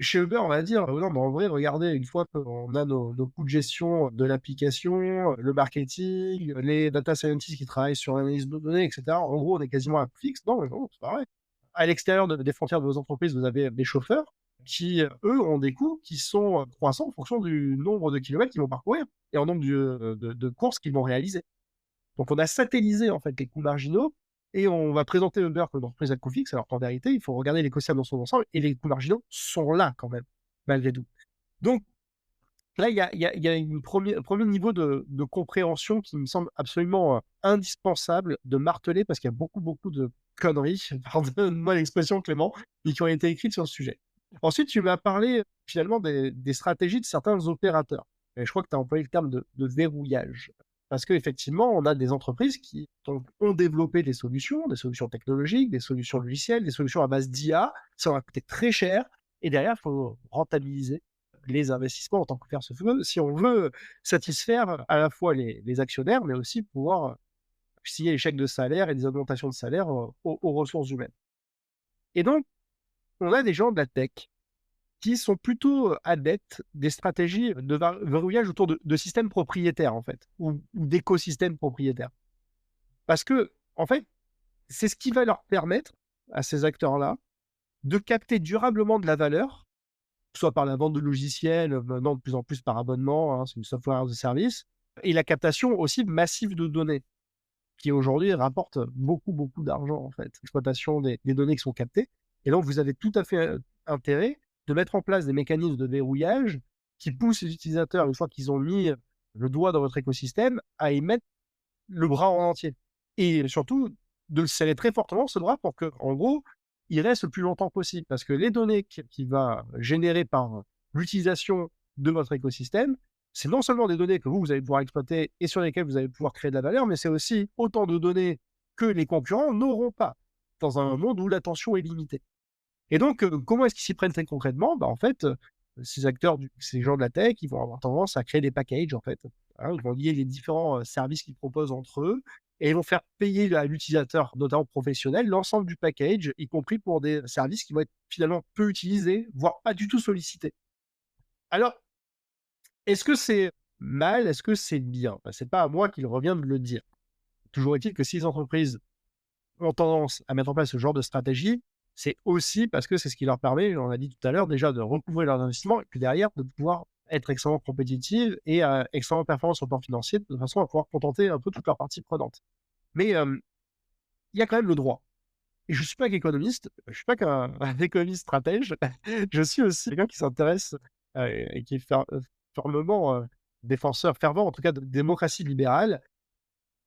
Chez Uber, on va dire, non, mais en vrai, regardez, une fois qu'on a nos coûts de gestion de l'application, le marketing, les data scientists qui travaillent sur l'analyse de données, etc. En gros, on est quasiment à coût fixe. Non, mais non, c'est pas vrai. À l'extérieur des frontières de vos entreprises, vous avez des chauffeurs qui, eux, ont des coûts qui sont croissants en fonction du nombre de kilomètres qu'ils vont parcourir et en nombre de courses qu'ils vont réaliser. Donc, on a satellisé en fait les coûts marginaux et on va présenter Uber comme une entreprise à coût fixe, alors qu'en vérité, il faut regarder l'écosystème dans son ensemble et les coûts marginaux sont là quand même, malgré tout. Donc, là, il y a un premier niveau de compréhension qui me semble absolument indispensable de marteler parce qu'il y a beaucoup, beaucoup de conneries, pardonne-moi l'expression Clément, mais qui ont été écrites sur le sujet. Ensuite, tu m'as parlé finalement des stratégies de certains opérateurs. Et je crois que tu as employé le terme de verrouillage. Parce qu'effectivement, on a des entreprises qui ont développé des solutions technologiques, des solutions logicielles, des solutions à base d'IA. Ça va coûter très cher. Et derrière, il faut rentabiliser les investissements en tant que faire ce feu, si on veut satisfaire à la fois les actionnaires, mais aussi pouvoir signer les chèques de salaire et des augmentations de salaire aux ressources humaines. Et donc, on a des gens de la tech qui sont plutôt adeptes des stratégies de verrouillage autour de systèmes propriétaires, en fait, ou d'écosystèmes propriétaires. Parce que, en fait, c'est ce qui va leur permettre, à ces acteurs-là, de capter durablement de la valeur, soit par la vente de logiciels, maintenant de plus en plus par abonnement, hein, c'est du software as a service, et la captation aussi massive de données, qui aujourd'hui rapporte beaucoup, beaucoup d'argent, en fait, l'exploitation des données qui sont captées. Et donc, vous avez tout à fait intérêt de mettre en place des mécanismes de verrouillage qui poussent les utilisateurs, une fois qu'ils ont mis le doigt dans votre écosystème, à y mettre le bras en entier. Et surtout, de le sceller très fortement, ce bras, pour que, en gros, il reste le plus longtemps possible. Parce que les données qu'il va générer par l'utilisation de votre écosystème, c'est non seulement des données que vous allez pouvoir exploiter et sur lesquelles vous allez pouvoir créer de la valeur, mais c'est aussi autant de données que les concurrents n'auront pas dans un monde où l'attention est limitée. Et donc, comment est-ce qu'ils s'y prennent très concrètement? En fait, ces acteurs, ces gens de la tech, ils vont avoir tendance à créer des packages, en fait. Hein, ils vont lier les différents services qu'ils proposent entre eux et ils vont faire payer à l'utilisateur, notamment professionnel, l'ensemble du package, y compris pour des services qui vont être finalement peu utilisés, voire pas du tout sollicités. Alors, est-ce que c'est mal? Est-ce que c'est bien? C'est pas à moi qu'il revient de le dire. Toujours est-il que si les entreprises ont tendance à mettre en place ce genre de stratégie, c'est aussi parce que c'est ce qui leur permet, on l'a dit tout à l'heure, déjà de recouvrer leurs investissements et puis derrière de pouvoir être extrêmement compétitives et extrêmement performantes sur le plan financier, de façon à pouvoir contenter un peu toutes leurs parties prenantes. Mais il y a quand même le droit. Et je ne suis pas qu'économiste, je ne suis pas qu'un économiste stratège, je suis aussi quelqu'un qui s'intéresse et qui est fermement défenseur, fervent en tout cas de démocratie libérale.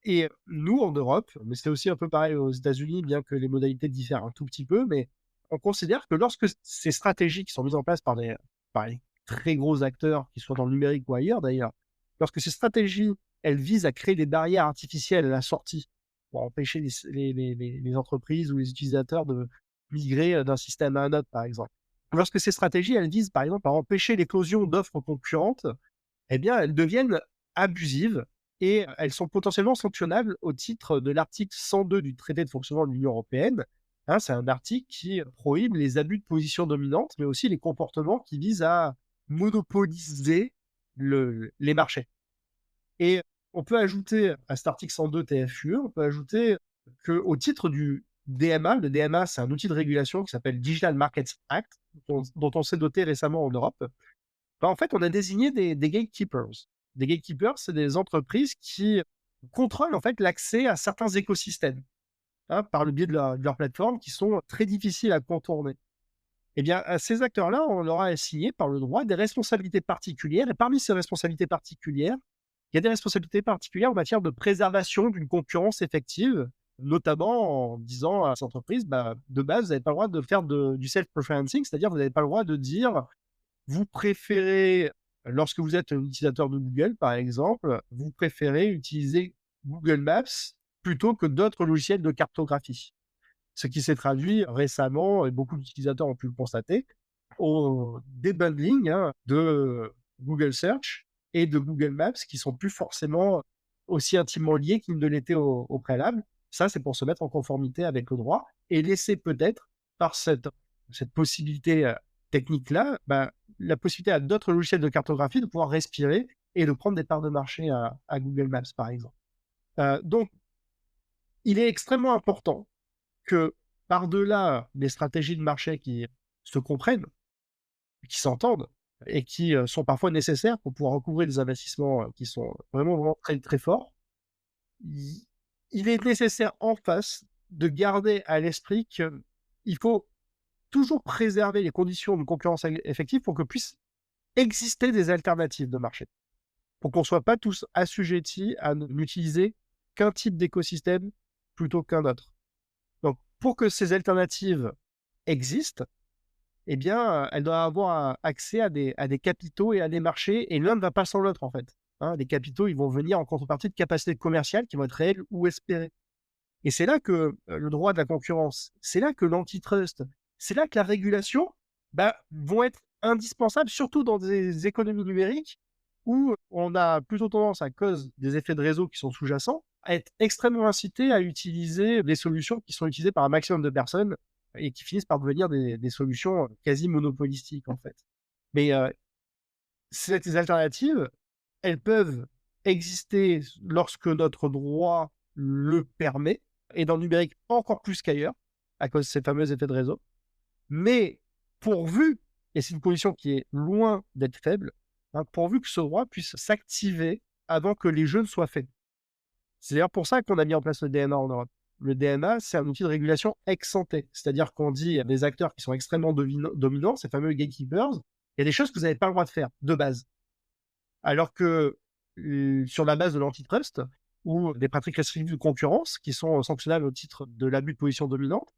Et nous, en Europe, mais c'est aussi un peu pareil aux États-Unis, bien que les modalités diffèrent un tout petit peu, mais on considère que lorsque ces stratégies qui sont mises en place par les très gros acteurs, qu'ils soient dans le numérique ou ailleurs d'ailleurs, lorsque ces stratégies, elles visent à créer des barrières artificielles à la sortie pour empêcher les entreprises ou les utilisateurs de migrer d'un système à un autre, par exemple. Lorsque ces stratégies, elles visent, par exemple, à empêcher l'éclosion d'offres concurrentes, eh bien, elles deviennent abusives et elles sont potentiellement sanctionnables au titre de l'article 102 du traité de fonctionnement de l'Union européenne. Hein, c'est un article qui prohibe les abus de position dominante, mais aussi les comportements qui visent à monopoliser les marchés. Et on peut ajouter à cet article 102 TFUE, on peut ajouter qu'au titre du DMA, le DMA, c'est un outil de régulation qui s'appelle Digital Markets Act, dont on s'est doté récemment en Europe. Ben, en fait, on a désigné des gatekeepers. Des gatekeepers, c'est des entreprises qui contrôlent en fait l'accès à certains écosystèmes, hein, par le biais de leur plateforme, qui sont très difficiles à contourner. Eh bien, à ces acteurs-là, on leur a assigné par le droit des responsabilités particulières. Et parmi ces responsabilités particulières, il y a des responsabilités particulières en matière de préservation d'une concurrence effective, notamment en disant à ces entreprises, bah, de base, vous n'avez pas le droit de faire du self-preferencing, c'est-à-dire vous n'avez pas le droit de dire vous préférez, lorsque vous êtes un utilisateur de Google, par exemple, vous préférez utiliser Google Maps plutôt que d'autres logiciels de cartographie. Ce qui s'est traduit récemment, et beaucoup d'utilisateurs ont pu le constater, au debundling, hein, de Google Search et de Google Maps qui sont plus forcément aussi intimement liés qu'ils ne l'étaient au préalable. Ça, c'est pour se mettre en conformité avec le droit et laisser peut-être, par cette possibilité technique-là, la possibilité à d'autres logiciels de cartographie de pouvoir respirer et de prendre des parts de marché à Google Maps, par exemple. Donc, il est extrêmement important que par-delà les stratégies de marché qui se comprennent, qui s'entendent et qui sont parfois nécessaires pour pouvoir recouvrir des investissements qui sont vraiment, vraiment très, très forts, il, il est nécessaire en face de garder à l'esprit qu'il faut toujours préserver les conditions de concurrence effective pour que puissent exister des alternatives de marché, pour qu'on ne soit pas tous assujettis à n'utiliser qu'un type d'écosystème plutôt qu'un autre. Donc, pour que ces alternatives existent, eh bien, elles doivent avoir accès à des capitaux et à des marchés, et l'un ne va pas sans l'autre, en fait. Hein, les capitaux, ils vont venir en contrepartie de capacités commerciales qui vont être réelles ou espérées. Et c'est là que le droit de la concurrence, c'est là que l'antitrust, c'est là que la régulation vont être indispensables, surtout dans des économies numériques où on a plutôt tendance, à cause des effets de réseau qui sont sous-jacents, à être extrêmement incité à utiliser des solutions qui sont utilisées par un maximum de personnes et qui finissent par devenir des solutions quasi monopolistiques, en fait. Mais ces alternatives, elles peuvent exister lorsque notre droit le permet, et dans le numérique encore plus qu'ailleurs, à cause de ces fameux effets de réseau. Mais pourvu, et c'est une condition qui est loin d'être faible, hein, pourvu que ce droit puisse s'activer avant que les jeux ne soient faits. C'est d'ailleurs pour ça qu'on a mis en place le DMA en Europe. Le DMA, c'est un outil de régulation ex ante, c'est-à-dire qu'on dit à des acteurs qui sont extrêmement dominants, ces fameux gatekeepers, il y a des choses que vous n'avez pas le droit de faire, de base. Alors que sur la base de l'antitrust ou des pratiques restrictives de concurrence qui sont sanctionnables au titre de l'abus de position dominante,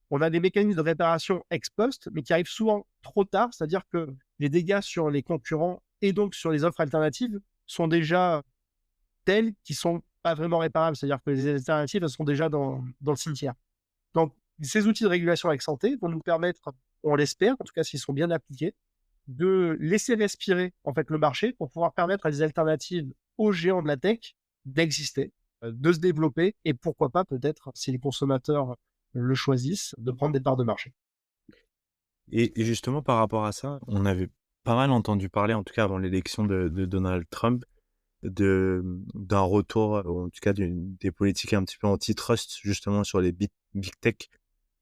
on a des mécanismes de réparation ex post, mais qui arrivent souvent trop tard, c'est-à-dire que les dégâts sur les concurrents et donc sur les offres alternatives sont déjà tels qu'ils sont pas vraiment réparables, c'est-à-dire que les alternatives, elles sont déjà dans le cimetière. Donc, ces outils de régulation ex ante vont nous permettre, on l'espère, en tout cas s'ils sont bien appliqués, de laisser respirer en fait le marché pour pouvoir permettre à des alternatives aux géants de la tech d'exister, de se développer et pourquoi pas peut-être, si les consommateurs le choisissent, de prendre des parts de marché.
Et justement, par rapport à ça, on avait pas mal entendu parler, en tout cas avant l'élection de Donald Trump, d'un retour, en tout cas des politiques un petit peu antitrust, justement sur les big tech,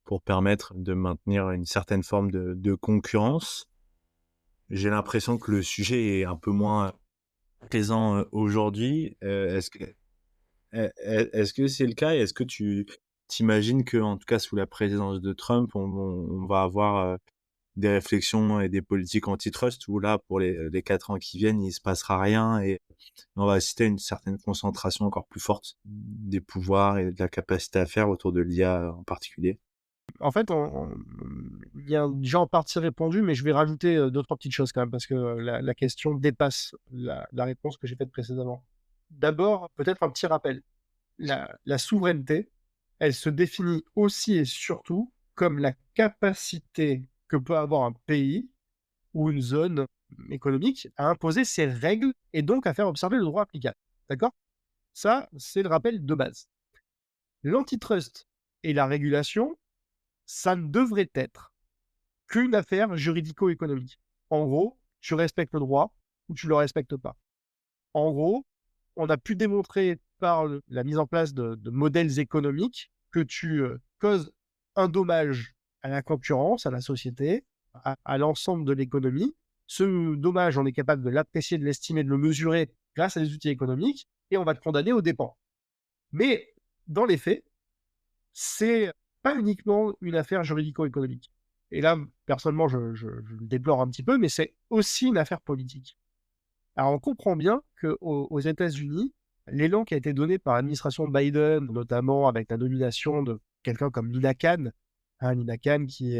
pour permettre de maintenir une certaine forme de concurrence. J'ai l'impression que le sujet est un peu moins présent aujourd'hui. Est-ce que c'est le cas et est-ce que tu t'imagines que, en tout cas sous la présidence de Trump, on va avoir des réflexions et des politiques antitrust où là, pour les 4 ans qui viennent, il se passera rien et on va assister à une certaine concentration encore plus forte des pouvoirs et de la capacité à faire autour de l'IA en particulier?
En fait, il y a déjà en partie répondu, mais je vais rajouter 2-3 petites choses quand même, parce que la question dépasse la réponse que j'ai faite précédemment. D'abord, peut-être un petit rappel. La souveraineté, elle se définit aussi et surtout comme la capacité que peut avoir un pays ou une zone économique à imposer ses règles et donc à faire observer le droit applicable. D'accord? Ça, c'est le rappel de base. L'antitrust et la régulation, ça ne devrait être qu'une affaire juridico-économique. En gros, tu respectes le droit ou tu le respectes pas. En gros, on a pu démontrer par la mise en place de modèles économiques que tu causes un dommage à la concurrence, à la société, à l'ensemble de l'économie. Ce dommage, on est capable de l'apprécier, de l'estimer, de le mesurer grâce à des outils économiques et on va te condamner aux dépens. Mais dans les faits, c'est pas uniquement une affaire juridico-économique. Et là, personnellement, je le déplore un petit peu, mais c'est aussi une affaire politique. Alors, on comprend bien qu'aux États-Unis, l'élan qui a été donné par l'administration Biden, notamment avec la nomination de quelqu'un comme Lina Khan, Lina Khan qui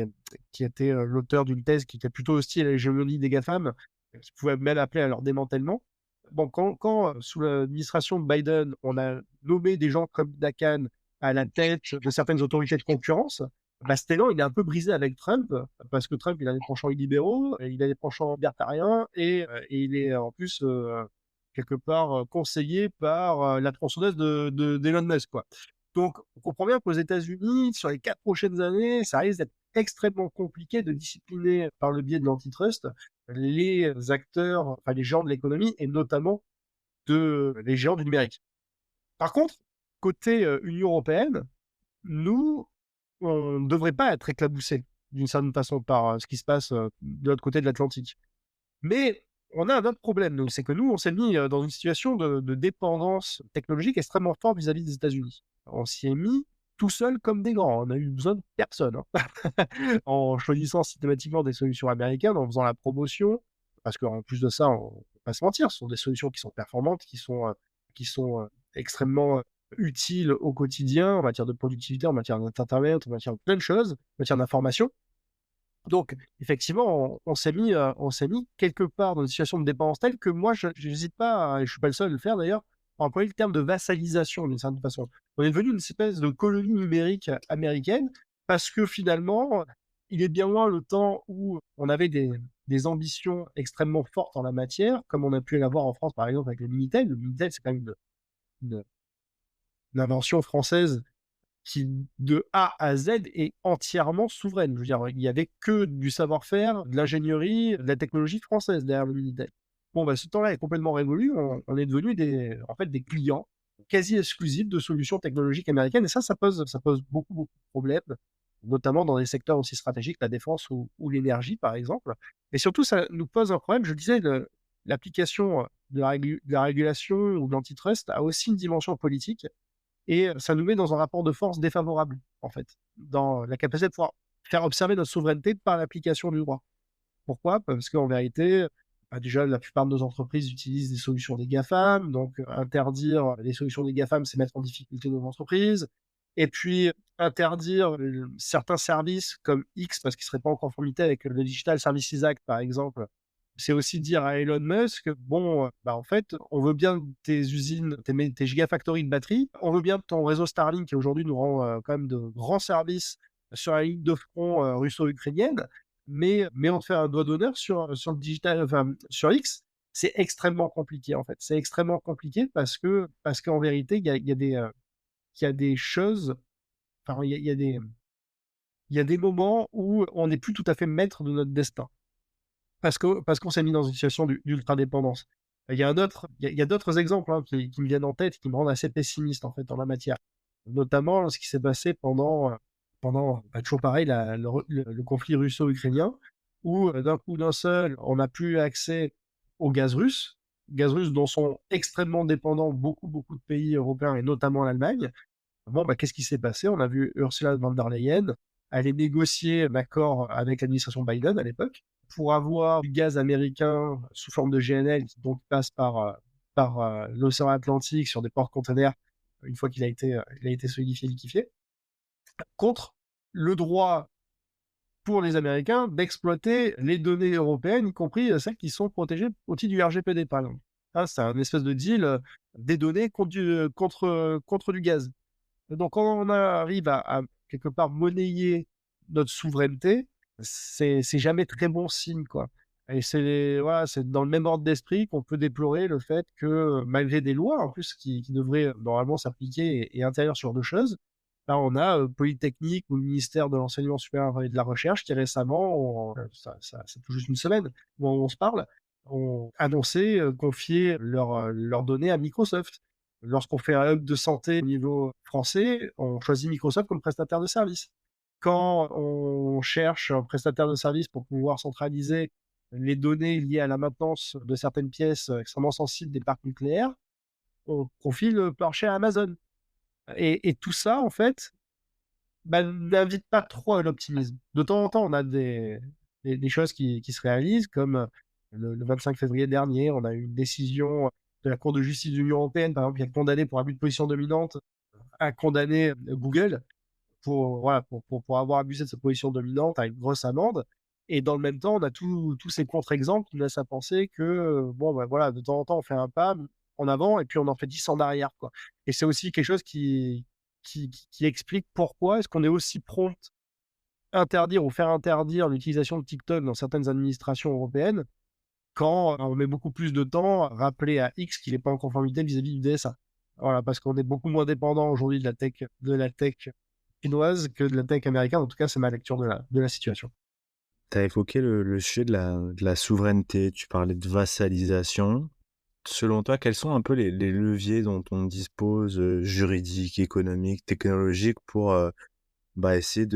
était l'auteur d'une thèse qui était plutôt hostile à l'hégémonie des GAFAM, qui pouvait même appeler à leur démantèlement. Bon, quand sous l'administration de Biden, on a nommé des gens comme Lina Khan à la tête de certaines autorités de concurrence, bah, cet élan, il est un peu brisé avec Trump, parce que Trump, il a des penchants illibéraux, il a des penchants libertariens, et il est en plus, quelque part, conseillé par la tronçonneuse d'Elon Musk, quoi. Donc, on comprend bien qu'aux États-Unis, sur les 4 prochaines années, ça risque d'être extrêmement compliqué de discipliner par le biais de l'antitrust les acteurs, enfin les géants de l'économie, et notamment les géants du numérique. Par contre, côté Union européenne, nous, on ne devrait pas être éclaboussés d'une certaine façon par ce qui se passe de l'autre côté de l'Atlantique. Mais on a un autre problème, nous, c'est que nous, on s'est mis dans une situation de dépendance technologique extrêmement forte vis-à-vis des États-Unis. On s'y est mis tout seul comme des grands. On a eu besoin de personne, hein. En choisissant systématiquement des solutions américaines, en faisant la promotion, parce qu'en plus de ça, on ne va pas se mentir, ce sont des solutions qui sont performantes, qui sont extrêmement utiles au quotidien, en matière de productivité, en matière d'internet, en matière de plein de choses, en matière d'information. Donc, effectivement, on s'est mis quelque part dans une situation de dépendance telle que moi, je n'hésite pas, et je suis pas le seul à le faire d'ailleurs, à employer le terme de vassalisation d'une certaine façon. On est devenu une espèce de colonie numérique américaine parce que finalement, il est bien loin le temps où on avait des ambitions extrêmement fortes en la matière, comme on a pu l'avoir en France par exemple avec le Minitel. Le Minitel, c'est quand même une, une invention française qui, de A à Z, est entièrement souveraine. Je veux dire, il n'y avait que du savoir-faire, de l'ingénierie, de la technologie française derrière le Minitel. Bon, bah, ce temps-là est complètement révolu. On est devenu en fait, des clients quasi exclusifs de solutions technologiques américaines. Et ça pose beaucoup, beaucoup de problèmes, notamment dans des secteurs aussi stratégiques, la défense ou l'énergie, par exemple. Et surtout, ça nous pose un problème. Je disais, l'application de la régulation ou de l'antitrust a aussi une dimension politique. Et ça nous met dans un rapport de force défavorable, en fait, dans la capacité de pouvoir faire observer notre souveraineté par l'application du droit. Pourquoi? Parce qu'en vérité, bah, déjà, la plupart de nos entreprises utilisent des solutions des GAFAM, donc interdire les solutions des GAFAM, c'est mettre en difficulté nos entreprises. Et puis, interdire certains services comme X, parce qu'ils ne seraient pas en conformité avec le Digital Services Act, par exemple, c'est aussi dire à Elon Musk, bon, bah, en fait, on veut bien tes usines, tes gigafactories de batteries, on veut bien ton réseau Starlink qui aujourd'hui nous rend quand même de grands services sur la ligne de front russo-ukrainienne, mais on te fait un doigt d'honneur sur le digital, enfin, sur X. C'est extrêmement compliqué, en fait. C'est extrêmement compliqué parce qu'en vérité, il y a des choses, enfin, il y a des moments où on n'est plus tout à fait maître de notre destin. Parce qu'on s'est mis dans une situation d'ultra-dépendance. Il y a d'autres exemples qui me viennent en tête, qui me rendent assez pessimiste en fait en la matière. Notamment ce qui s'est passé pendant toujours pareil, le conflit russo-ukrainien, où d'un coup d'un seul, on n'a plus accès au gaz russe dont sont extrêmement dépendants beaucoup, beaucoup de pays européens et notamment l'Allemagne. Bon, bah, qu'est-ce qui s'est passé? On a vu Ursula von der Leyen allait négocier un accord avec l'administration Biden à l'époque pour avoir du gaz américain sous forme de GNL qui donc passe par l'océan Atlantique sur des porte-containers une fois il a été solidifié, liquéfié, contre le droit pour les Américains d'exploiter les données européennes, y compris celles qui sont protégées au titre du RGPD, par exemple. Hein, c'est un espèce de deal des données contre du gaz. Donc, quand on arrive à quelque part monnayer notre souveraineté, c'est jamais très bon signe, quoi. Et voilà, c'est dans le même ordre d'esprit qu'on peut déplorer le fait que, malgré des lois, en plus, qui devraient normalement s'appliquer et interdire ce genre de choses, là, on a Polytechnique ou le ministère de l'Enseignement supérieur et de la Recherche qui récemment, ça tout juste une semaine, où on se parle, ont annoncé confier leurs données à Microsoft. Lorsqu'on fait un hub de santé au niveau français, on choisit Microsoft comme prestataire de service. Quand on cherche un prestataire de service pour pouvoir centraliser les données liées à la maintenance de certaines pièces extrêmement sensibles des parcs nucléaires, on confie le marché à Amazon. Et tout ça, en fait, bah, n'invite pas trop à l'optimisme. De temps en temps, on a des choses qui se réalisent, comme le 25 février dernier, on a eu une décision de la Cour de justice de l'Union européenne, par exemple, qui a condamné pour abus de position dominante, a condamné Google pour avoir abusé de sa position dominante à une grosse amende. Et dans le même temps, on a tous ces contre-exemples qui nous laissent à penser que, bon, bah, voilà, de temps en temps, on fait un pas en avant et puis on en fait 10 en arrière, quoi. Et c'est aussi quelque chose qui explique pourquoi est-ce qu'on est aussi prompt à interdire ou faire interdire l'utilisation de TikTok dans certaines administrations européennes, quand on met beaucoup plus de temps à rappeler à X qu'il n'est pas en conformité vis-à-vis du DSA. Voilà, parce qu'on est beaucoup moins dépendant aujourd'hui de la tech chinoise que de la tech américaine. En tout cas, c'est ma lecture de la situation.
Tu as évoqué le sujet de la souveraineté, tu parlais de vassalisation. Selon toi, quels sont un peu les leviers dont on dispose, juridiques, économiques, technologiques pour, essayer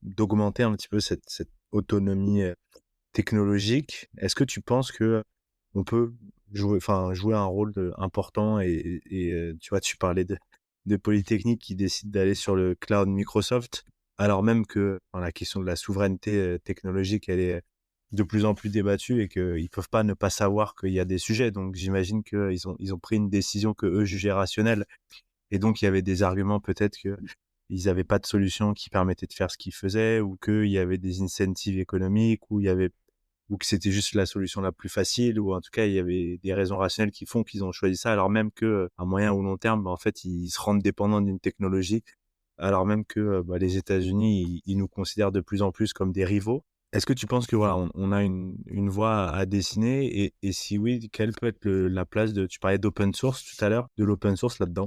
d'augmenter un petit peu cette autonomie, technologique? Est-ce que tu penses que on peut jouer un rôle important tu vois, tu parlais de Polytechnique qui décide d'aller sur le cloud Microsoft, alors même que, la question de la souveraineté, technologique, elle est de plus en plus débattue et qu'ils peuvent pas ne pas savoir qu'il y a des sujets. Donc j'imagine qu'ils ont pris une décision que eux jugeaient rationnelle et donc il y avait des arguments peut-être qu'ils avaient pas de solution qui permettait de faire ce qu'ils faisaient ou qu'il y avait des incentives économiques ou que c'était juste la solution la plus facile ou en tout cas, il y avait des raisons rationnelles qui font qu'ils ont choisi ça alors même que, à moyen ou long terme, en fait, ils se rendent dépendants d'une technologie, alors même que, les États-Unis, ils nous considèrent de plus en plus comme des rivaux. Est-ce que tu penses que voilà, on a une voie à dessiner et si oui, quelle peut être la place tu parlais d'open source tout à l'heure, de l'open source là-dedans?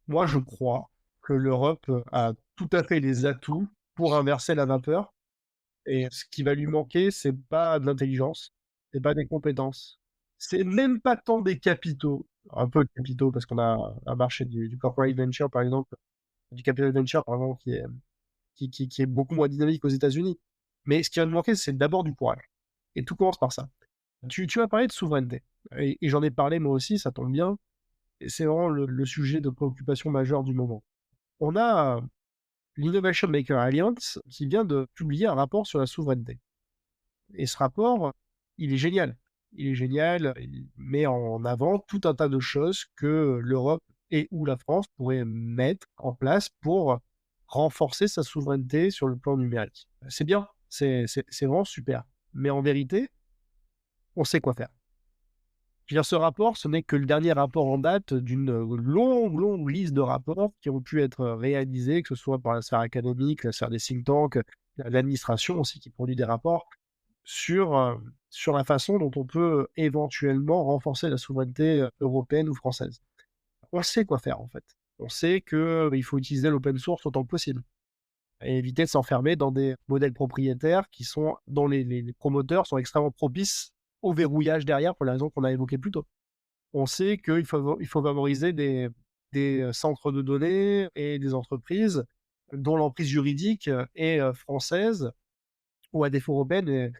Moi, je crois que l'Europe a tout à fait les atouts pour inverser la vapeur. Et ce qui va lui manquer, c'est pas de l'intelligence, c'est pas des compétences, c'est même pas tant des capitaux, un peu de capitaux parce qu'on a un marché du corporate venture par exemple, du capital venture pardon, qui est beaucoup moins dynamique aux États-Unis. Mais ce qui va nous manquer, c'est d'abord du courage. Et tout commence par ça. Tu as parlé de souveraineté et j'en ai parlé moi aussi, ça tombe bien. Et c'est vraiment le sujet de préoccupation majeure du moment. On a l'Innovation Maker Alliance qui vient de publier un rapport sur la souveraineté. Et ce rapport, il est génial. Il est génial, il met en avant tout un tas de choses que l'Europe et ou la France pourraient mettre en place pour renforcer sa souveraineté sur le plan numérique. C'est bien, c'est vraiment super. Mais en vérité, on sait quoi faire. Je veux dire, ce rapport, ce n'est que le dernier rapport en date d'une longue, longue liste de rapports qui ont pu être réalisés, que ce soit par la sphère académique, la sphère des think tanks, l'administration aussi qui produit des rapports sur la façon dont on peut éventuellement renforcer la souveraineté européenne ou française. On sait quoi faire en fait. On sait qu'il faut utiliser l'open source autant que possible et éviter de s'enfermer dans des modèles propriétaires dont les promoteurs sont extrêmement propices au verrouillage derrière pour les raisons qu'on a évoquées plus tôt. On sait qu'il faut favoriser des centres de données et des entreprises dont l'emprise juridique est française ou à défaut européenne,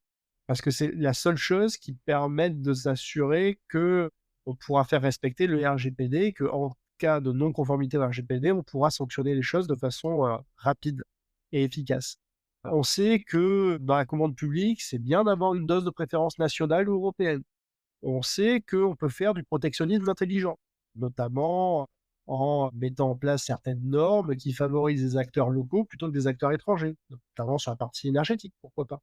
parce que c'est la seule chose qui permette de s'assurer qu'on pourra faire respecter le RGPD et qu'en cas de non-conformité au RGPD, on pourra sanctionner les choses de façon rapide. et efficace. On sait que dans la commande publique, c'est bien d'avoir une dose de préférence nationale ou européenne. On sait qu'on peut faire du protectionnisme intelligent, notamment en mettant en place certaines normes qui favorisent les acteurs locaux plutôt que des acteurs étrangers, notamment sur la partie énergétique, pourquoi pas.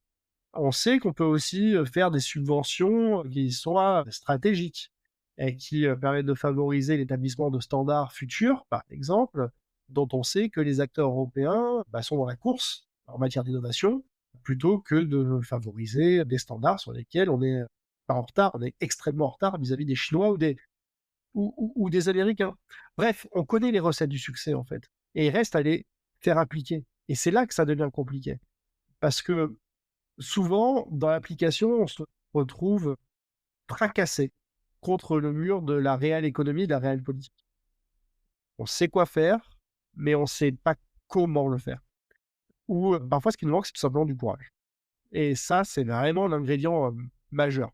On sait qu'on peut aussi faire des subventions qui soient stratégiques et qui permettent de favoriser l'établissement de standards futurs, par exemple, dont on sait que les acteurs européens sont dans la course en matière d'innovation, plutôt que de favoriser des standards sur lesquels on est pas en retard, on est extrêmement en retard vis-à-vis des Chinois ou des Américains. Bref, on connaît les recettes du succès, en fait, et il reste à les faire appliquer. Et c'est là que ça devient compliqué. Parce que souvent, dans l'application, on se retrouve fracassé contre le mur de la réelle économie, de la réelle politique. On sait quoi faire, mais on ne sait pas comment le faire. Ou parfois, ce qui nous manque, c'est tout simplement du courage. Et ça, c'est vraiment l'ingrédient majeur.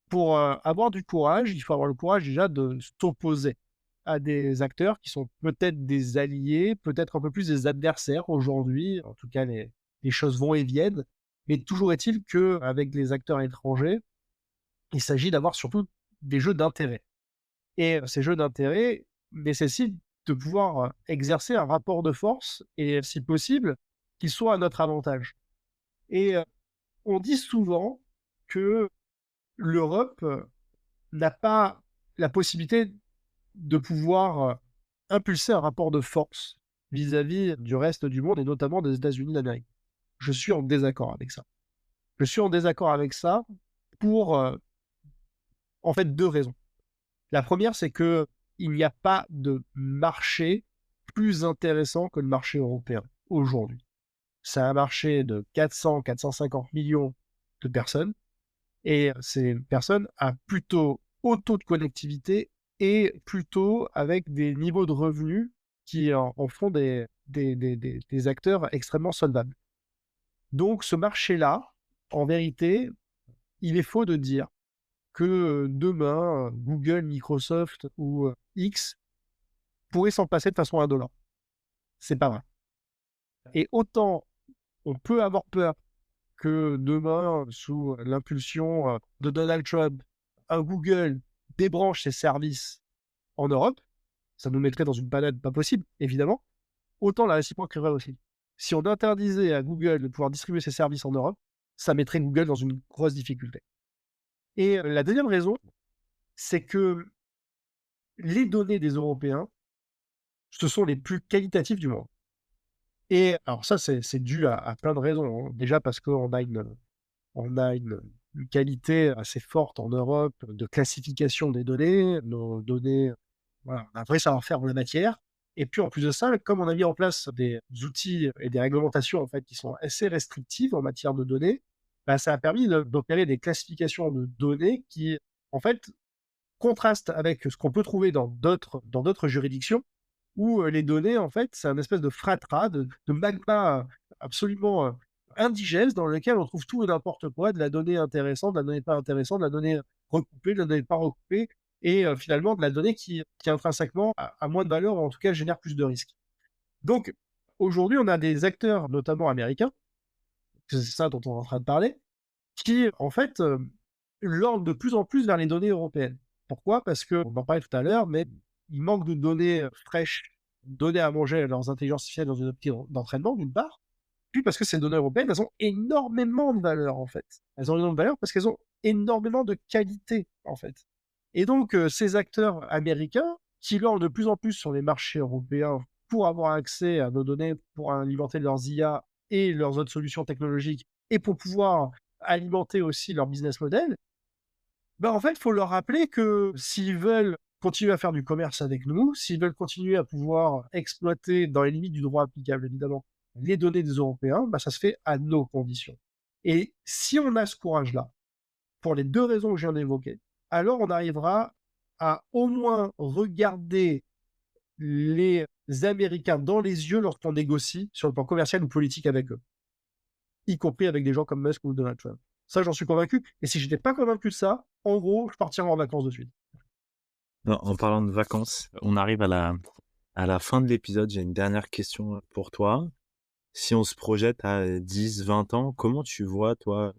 Pour avoir du courage, il faut avoir le courage déjà de s'opposer à des acteurs qui sont peut-être des alliés, peut-être un peu plus des adversaires aujourd'hui. En tout cas, les choses vont et viennent. Mais toujours est-il qu'avec les acteurs étrangers, il s'agit d'avoir surtout des jeux d'intérêt. Et ces jeux d'intérêt nécessitent de pouvoir exercer un rapport de force et, si possible, qu'il soit à notre avantage. Et on dit souvent que l'Europe n'a pas la possibilité de pouvoir impulser un rapport de force vis-à-vis du reste du monde et notamment des États-Unis d'Amérique. Je suis en désaccord avec ça. Je suis en désaccord avec ça pour en fait 2 raisons. La première, c'est qu'il n'y a pas de marché plus intéressant que le marché européen aujourd'hui. C'est un marché de 400-450 millions de personnes et ces personnes ont plutôt haut taux de connectivité et plutôt avec des niveaux de revenus qui en font des acteurs extrêmement solvables. Donc ce marché-là, en vérité, il est faux de dire que demain, Google, Microsoft ou X pourraient s'en passer de façon indolente. C'est pas vrai. Et autant on peut avoir peur que demain, sous l'impulsion de Donald Trump, un Google débranche ses services en Europe, ça nous mettrait dans une panade pas possible, évidemment, autant la réciproque est vraie aussi. Si on interdisait à Google de pouvoir distribuer ses services en Europe, ça mettrait Google dans une grosse difficulté. Et la deuxième raison, c'est que les données des Européens, ce sont les plus qualitatives du monde. Et alors ça, c'est dû à plein de raisons, hein. Déjà parce qu'on a une qualité assez forte en Europe de classification des données. Nos données, voilà, on a un vrai savoir-faire en la matière. Et puis en plus de ça, comme on a mis en place des outils et des réglementations en fait qui sont assez restrictives en matière de données, ça a permis d'opérer des classifications de données qui, en fait, contrastent avec ce qu'on peut trouver dans d'autres juridictions où les données, en fait, c'est un espèce de fratras, de magma absolument indigeste dans lequel on trouve tout et n'importe quoi, de la donnée intéressante, de la donnée pas intéressante, de la donnée recoupée, de la donnée pas recoupée, et finalement de la donnée qui intrinsèquement a moins de valeur, ou en tout cas génère plus de risques. Donc, aujourd'hui, on a des acteurs, notamment américains, c'est ça dont on est en train de parler, qui, en fait, lorgnent de plus en plus vers les données européennes. Pourquoi? Parce qu'on en parlait tout à l'heure, mais il manque de données fraîches, données à manger à leurs intelligences artificielles dans une optique d'entraînement, d'une part. Puis parce que ces données européennes, elles ont énormément de valeur, en fait. Elles ont énormément de valeur parce qu'elles ont énormément de qualité, en fait. Et donc, ces acteurs américains, qui lorgnent de plus en plus sur les marchés européens pour avoir accès à nos données, pour alimenter leurs IA et leurs autres solutions technologiques, et pour pouvoir alimenter aussi leur business model, en fait, il faut leur rappeler que s'ils veulent continuer à faire du commerce avec nous, s'ils veulent continuer à pouvoir exploiter, dans les limites du droit applicable évidemment, les données des Européens, ça se fait à nos conditions. Et si on a ce courage-là, pour les 2 raisons que je viens d'évoquer, alors on arrivera à au moins regarder les Américains dans les yeux lorsqu'on négocie sur le plan commercial ou politique avec eux, y compris avec des gens comme Musk ou Donald Trump. Ça, j'en suis convaincu. Et si je n'étais pas convaincu de ça, en gros, je partirais en vacances de suite.
En parlant de vacances, on arrive à la fin de l'épisode. J'ai une dernière question pour toi. Si on se projette à 10-20 ans, comment tu vois, toi,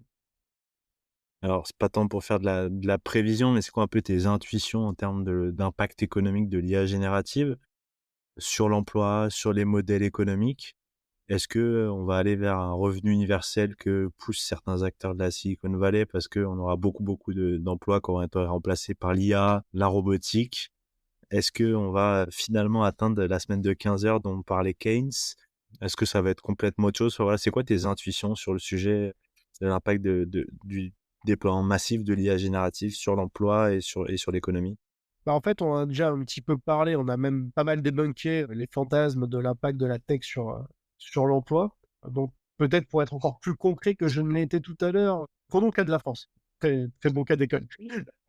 alors c'est pas tant pour faire de la prévision, mais c'est quoi un peu tes intuitions en termes d'impact économique de l'IA générative sur l'emploi, sur les modèles économiques? Est-ce que, on va aller vers un revenu universel que poussent certains acteurs de la Silicon Valley parce qu'on aura beaucoup d'emplois qui vont être remplacés par l'IA, la robotique? Est-ce qu'on va finalement atteindre la semaine de 15 heures dont parlait Keynes? Est-ce que ça va être complètement autre chose? Enfin, voilà, c'est quoi tes intuitions sur le sujet de l'impact du déploiement massif de l'IA générative sur l'emploi et sur l'économie?
Bah, en fait, on a déjà un petit peu parlé, on a même pas mal débunké les fantasmes de l'impact de la tech sur l'emploi. Donc, peut-être pour être encore plus concret que je ne l'ai été tout à l'heure, prenons le cas de la France. Très, très bon cas d'école.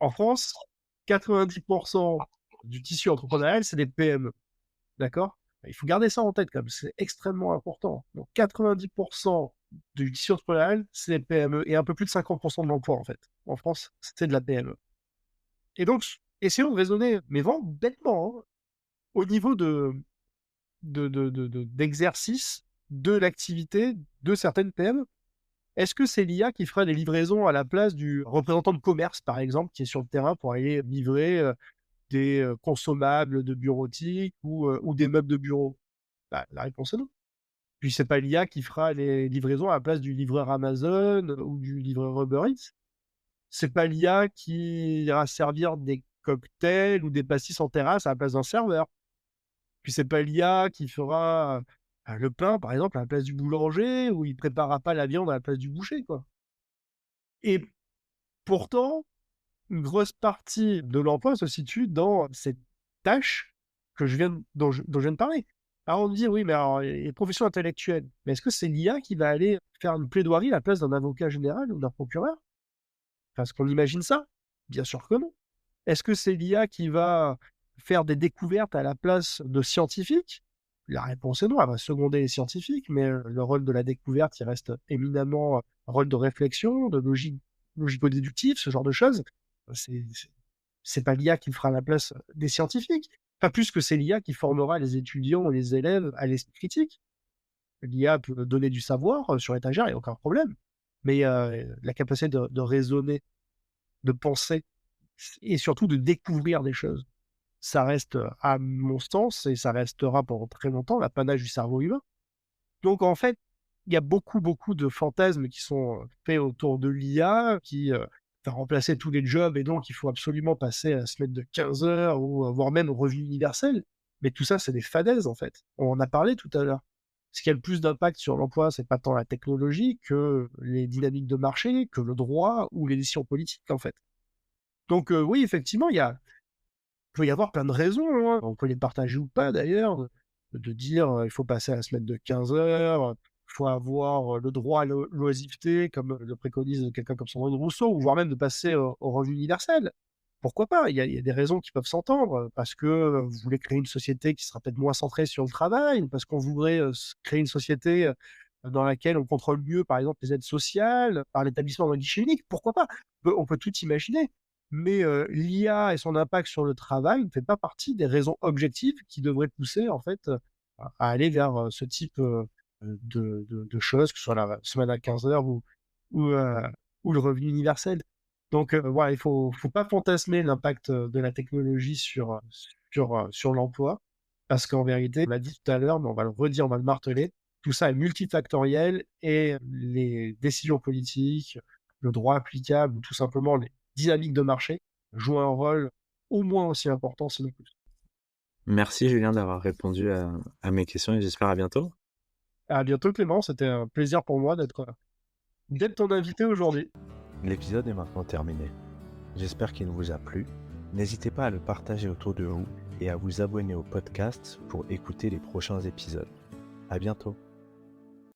En France, 90% du tissu entrepreneurial, c'est des PME. D'accord? Il faut garder ça en tête quand même, c'est extrêmement important. Donc, 90% du tissu entrepreneurial, c'est des PME et un peu plus de 50% de l'emploi, en fait. En France, c'est de la PME. Et donc, essayons de raisonner, mais vraiment bêtement, hein, au niveau d'exercice de l'activité de certaines PME. Est-ce que c'est l'IA qui fera des livraisons à la place du représentant de commerce, par exemple, qui est sur le terrain pour aller livrer des consommables de bureautique ou des meubles de bureau? Bah, la réponse est non. Puis c'est pas l'IA qui fera les livraisons à la place du livreur Amazon ou du livreur Uber Eats. C'est pas l'IA qui ira servir des cocktails ou des pastis en terrasse à la place d'un serveur. Puis c'est pas l'IA qui fera le pain, par exemple, à la place du boulanger, ou il préparera pas la viande à la place du boucher, quoi. Et pourtant, une grosse partie de l'emploi se situe dans cette tâche dont je viens de parler. Alors on me dit, oui, mais alors, les professions intellectuelles, mais est-ce que c'est l'IA qui va aller faire une plaidoirie à la place d'un avocat général ou d'un procureur? Parce qu'on imagine ça? Bien sûr que non. Est-ce que c'est l'IA qui va faire des découvertes à la place de scientifiques? La réponse est non, elle va seconder les scientifiques, mais le rôle de la découverte, il reste éminemment un rôle de réflexion, de logico-déductif, ce genre de choses. C'est c'est pas l'IA qui fera la place des scientifiques. Pas plus que c'est l'IA qui formera les étudiants et les élèves à l'esprit critique. L'IA peut donner du savoir sur étagère, il n'y a aucun problème. Mais la capacité de raisonner, de penser et surtout de découvrir des choses, ça reste, à mon sens, et ça restera pendant très longtemps, l'apanage du cerveau humain. Donc en fait, il y a beaucoup de fantasmes qui sont, faits autour de l'IA qui, va remplacer tous les jobs et donc il faut absolument passer à se mettre de 15 heures ou voire même au revenu universel. Mais tout ça, c'est des fadaises, en fait. On en a parlé tout à l'heure. Ce qui a le plus d'impact sur l'emploi, c'est pas tant la technologie que les dynamiques de marché, que le droit ou les décisions politiques, en fait. Donc oui, effectivement, peut y avoir plein de raisons, hein. On peut les partager ou pas d'ailleurs, de dire, il faut passer à la semaine de 15 heures, il faut avoir, le droit à l'oisiveté comme le préconise quelqu'un comme Sandrine Rousseau, ou voire même de passer au revenu universel. Pourquoi pas? Il y a des raisons qui peuvent s'entendre, parce que, vous voulez créer une société qui sera peut-être moins centrée sur le travail, parce qu'on voudrait, créer une société, dans laquelle on contrôle mieux, par exemple, les aides sociales, par l'établissement d'un guichet unique. Pourquoi pas? On peut tout imaginer. Mais l'IA et son impact sur le travail ne fait pas partie des raisons objectives qui devraient pousser, en fait, à aller vers, ce type, de choses, que ce soit la semaine à 15 heures ou, heu, ou le revenu universel. Donc voilà, il faut pas fantasmer l'impact, de la technologie sur l'emploi, parce qu'en vérité, on l'a dit tout à l'heure, mais on va le redire, on va le marteler, tout ça est multifactoriel et les décisions politiques, le droit applicable ou tout simplement les dynamiques de marché jouent un rôle au moins aussi important, sinon plus.
Merci Julien d'avoir répondu à mes questions et j'espère à bientôt.
À bientôt Clément, c'était un plaisir pour moi d'être ton invité aujourd'hui.
L'épisode est maintenant terminé. J'espère qu'il vous a plu. N'hésitez pas à le partager autour de vous et à vous abonner au podcast pour écouter les prochains épisodes. À bientôt.